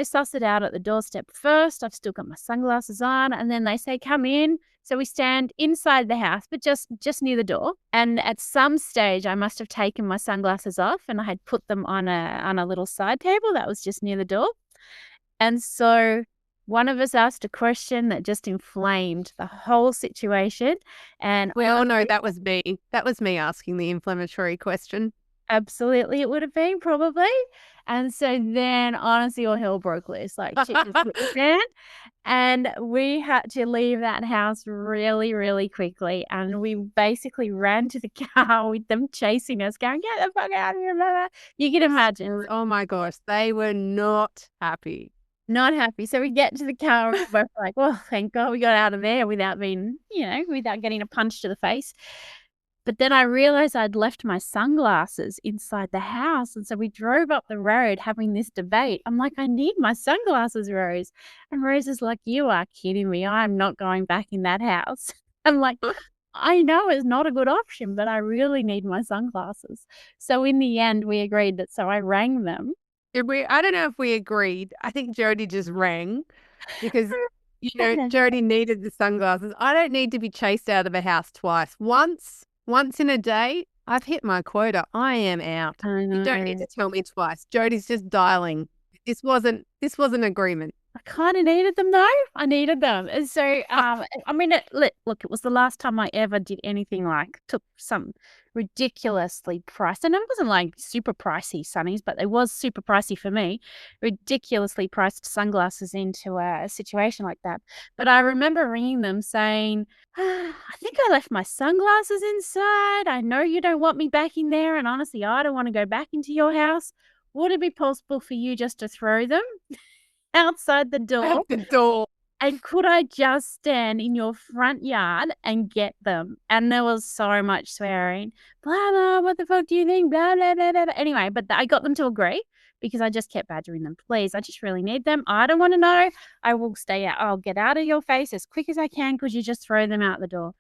suss it out at the doorstep first. I've still got my sunglasses on, and then they say, come in. So we stand inside the house, but just near the door. And at some stage, I must have taken my sunglasses off, and I had put them on a little side table that was just near the door. And so one of us asked a question that just inflamed the whole situation. And we all know that was me. That was me asking the inflammatory question. Absolutely, it would have been, probably. And so then, honestly, all hell broke loose. Like, shit just hit the fan. And we had to leave that house really, really quickly. And we basically ran to the car with them chasing us, going, get the fuck out of here, blah, blah. You can imagine. Oh my gosh, they were not happy. Not happy. So we get to the car and we're both like, well, thank God we got out of there without getting a punch to the face. But then I realized I'd left my sunglasses inside the house. And so we drove up the road having this debate. I'm like, I need my sunglasses, Rose. And Rose is like, you are kidding me. I'm not going back in that house. I'm like, I know it's not a good option, but I really need my sunglasses. So in the end, we agreed that, so I rang them. I don't know if we agreed. I think Jodie just rang because, Jodie needed the sunglasses. I don't need to be chased out of a house twice. Once in a day, I've hit my quota. I am out. I know. You don't need to tell me twice. Jodie's just dialing. This wasn't agreement. I kind of needed them, though. I needed them. And so, look, it was the last time I ever did anything like took some ridiculously priced, and it wasn't like super pricey sunnies, but it was super pricey for me, ridiculously priced sunglasses into a situation like that. But I remember ringing them saying, I think I left my sunglasses inside. I know you don't want me back in there, and honestly, I don't want to go back into your house. Would it be possible for you just to throw them outside the door? Out the door. And could I just stand in your front yard and get them? And there was so much swearing. Blah, blah, what the fuck do you think? Blah, blah, blah, blah. Anyway, but I got them to agree because I just kept badgering them. Please, I just really need them. I don't want to know. I will stay out. I'll get out of your face as quick as I can because you just throw them out the door.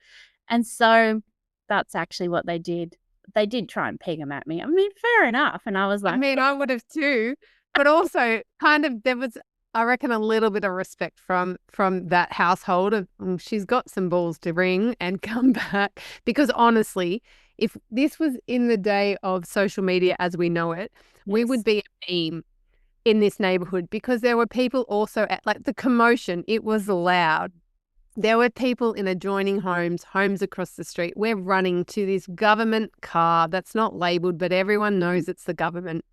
And so that's actually what they did. They did try and peg them at me. I mean, fair enough. And I was like, I mean, I would have too, but also kind of there was, I reckon, a little bit of respect from that household of she's got some balls to ring and come back. Because honestly, if this was in the day of social media as we know it, we would be a meme in this neighborhood because there were people also at like the commotion. It was loud. There were people in adjoining homes across the street. We're running to this government car that's not labelled, but everyone knows it's the government.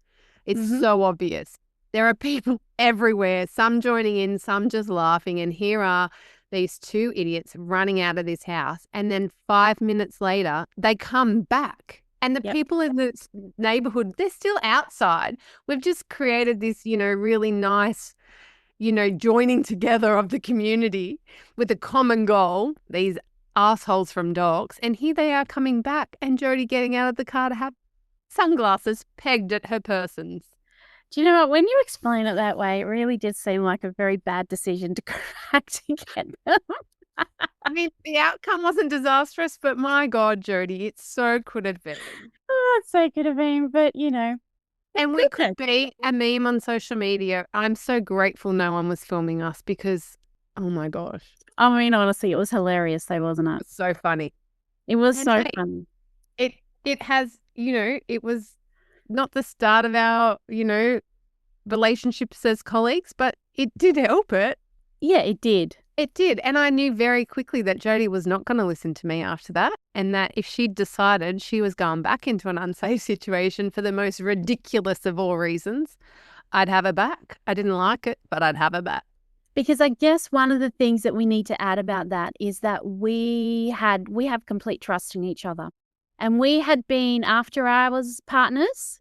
It's so obvious. There are people everywhere, some joining in, some just laughing. And here are these two idiots running out of this house. And then 5 minutes later, they come back. And the people in the neighborhood, they're still outside. We've just created this, really nice, joining together of the community with a common goal, these assholes from dogs. And here they are coming back and Jodie getting out of the car to have sunglasses pegged at her persons. Do you know what? When you explain it that way, it really did seem like a very bad decision to go back to get them. I mean, the outcome wasn't disastrous, but my God, Jodie, it so could have been. Oh, it so could have been, but And we could be a meme on social media. I'm so grateful no one was filming us because, oh my gosh. I mean, honestly, it was hilarious though, wasn't it? It's so funny. It was so funny. It has, it was not the start of our, relationships as colleagues, but it did help it. Yeah, it did. It did. And I knew very quickly that Jodie was not going to listen to me after that. And that if she'd decided she was going back into an unsafe situation for the most ridiculous of all reasons, I'd have her back. I didn't like it, but I'd have her back. Because I guess one of the things that we need to add about that is that we have complete trust in each other. And we had been after hours partners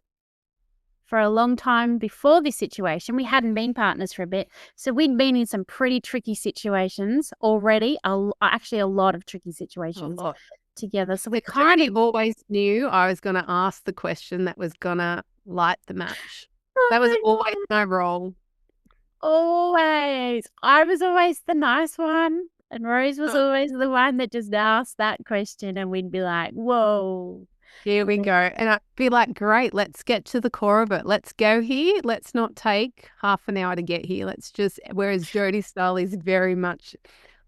for a long time before this situation. We hadn't been partners for a bit. So we'd been in some pretty tricky situations already, actually a lot of tricky situations together. So we kind of always knew I was going to ask the question that was going to light the match. That was always my role. Always. I was always the nice one. And Rose was always the one that just asked that question and we'd be like, whoa. Here we go. And I'd be like, great, let's get to the core of it. Let's go here. Let's not take half an hour to get here. Whereas Jodie's style is very much,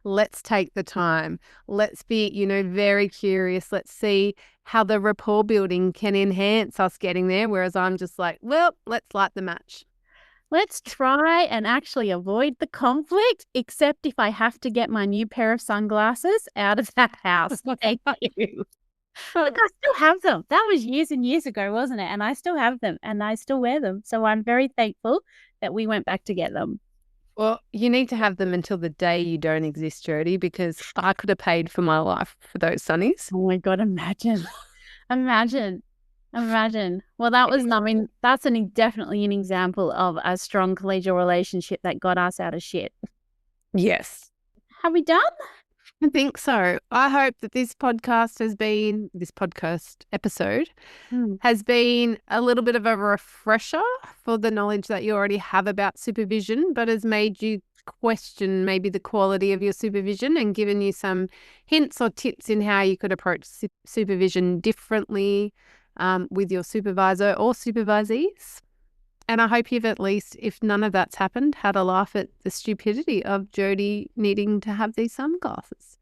let's take the time. Let's be, very curious. Let's see how the rapport building can enhance us getting there. Whereas I'm just like, well, let's light the match. Let's try and actually avoid the conflict, except if I have to get my new pair of sunglasses out of that house. Thank you. Look, I still have them. That was years and years ago, wasn't it? And I still have them and I still wear them. So I'm very thankful that we went back to get them. Well, you need to have them until the day you don't exist, Jodie, because I could have paid for my life for those sunnies. Oh my God, imagine. Imagine. Well, that's definitely an example of a strong collegial relationship that got us out of shit. Yes. Have we done? I think so. I hope that this podcast episode has been a little bit of a refresher for the knowledge that you already have about supervision, but has made you question maybe the quality of your supervision and given you some hints or tips in how you could approach supervision differently with your supervisor or supervisees. And I hope you've at least, if none of that's happened, had a laugh at the stupidity of Jodie needing to have these sunglasses.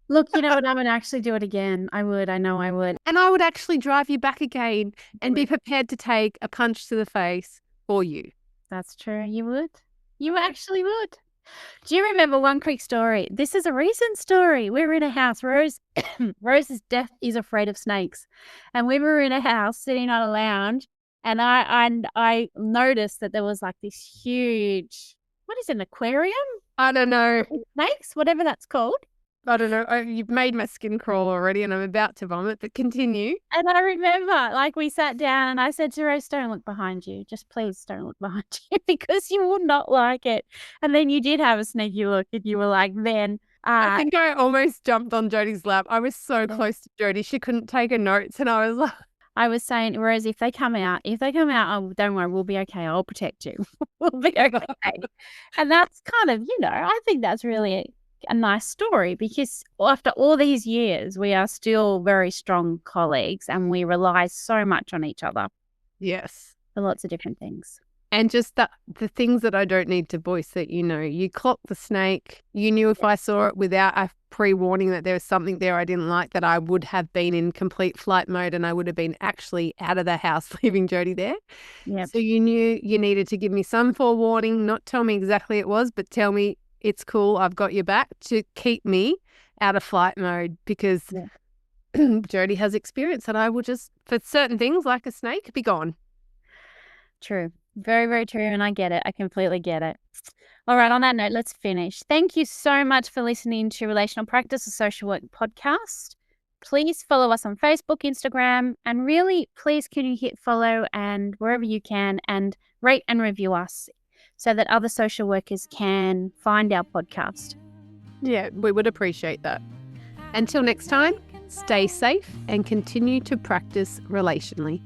Look, you know what? I would actually do it again. I would. I know I would. And I would actually drive you back again and be prepared to take a punch to the face for you. That's true. You would. You actually would. Do you remember one quick story? This is a recent story. We were in a house. Rose is deaf, is afraid of snakes. And we were in a house sitting on a lounge. And I noticed that there was like this huge, what is it, an aquarium? I don't know. Snakes, whatever that's called. I don't know. You've made my skin crawl already and I'm about to vomit, but continue. And I remember, like, we sat down and I said to Rose, don't look behind you. Just please don't look behind you because you will not like it. And then you did have a sneaky look and you were like, then. I think I almost jumped on Jodie's lap. I was so close to Jodie. She couldn't take her notes and I was like. I was saying, Rose, if they come out, oh, don't worry, we'll be okay. I'll protect you. We'll be okay. And that's kind of, I think that's really a nice story because after all these years, we are still very strong colleagues and we rely so much on each other. Yes. For lots of different things. And just the things that I don't need to voice that you clocked the snake. You knew if I saw it without a pre-warning that there was something there I didn't like, that I would have been in complete flight mode and I would have been actually out of the house leaving Jodie there. Yep. So you knew you needed to give me some forewarning, not tell me exactly it was, but tell me it's cool, I've got your back, to keep me out of flight mode because Jodie has experience that I will just, for certain things like a snake, be gone. True. Very, very true. And I get it. I completely get it. All right. On that note, let's finish. Thank you so much for listening to Relational Practice, a social work podcast. Please follow us on Facebook, Instagram, and really, please can you hit follow and wherever you can and rate and review us so that other social workers can find our podcast. Yeah, we would appreciate that. Until next time, stay safe and continue to practice relationally.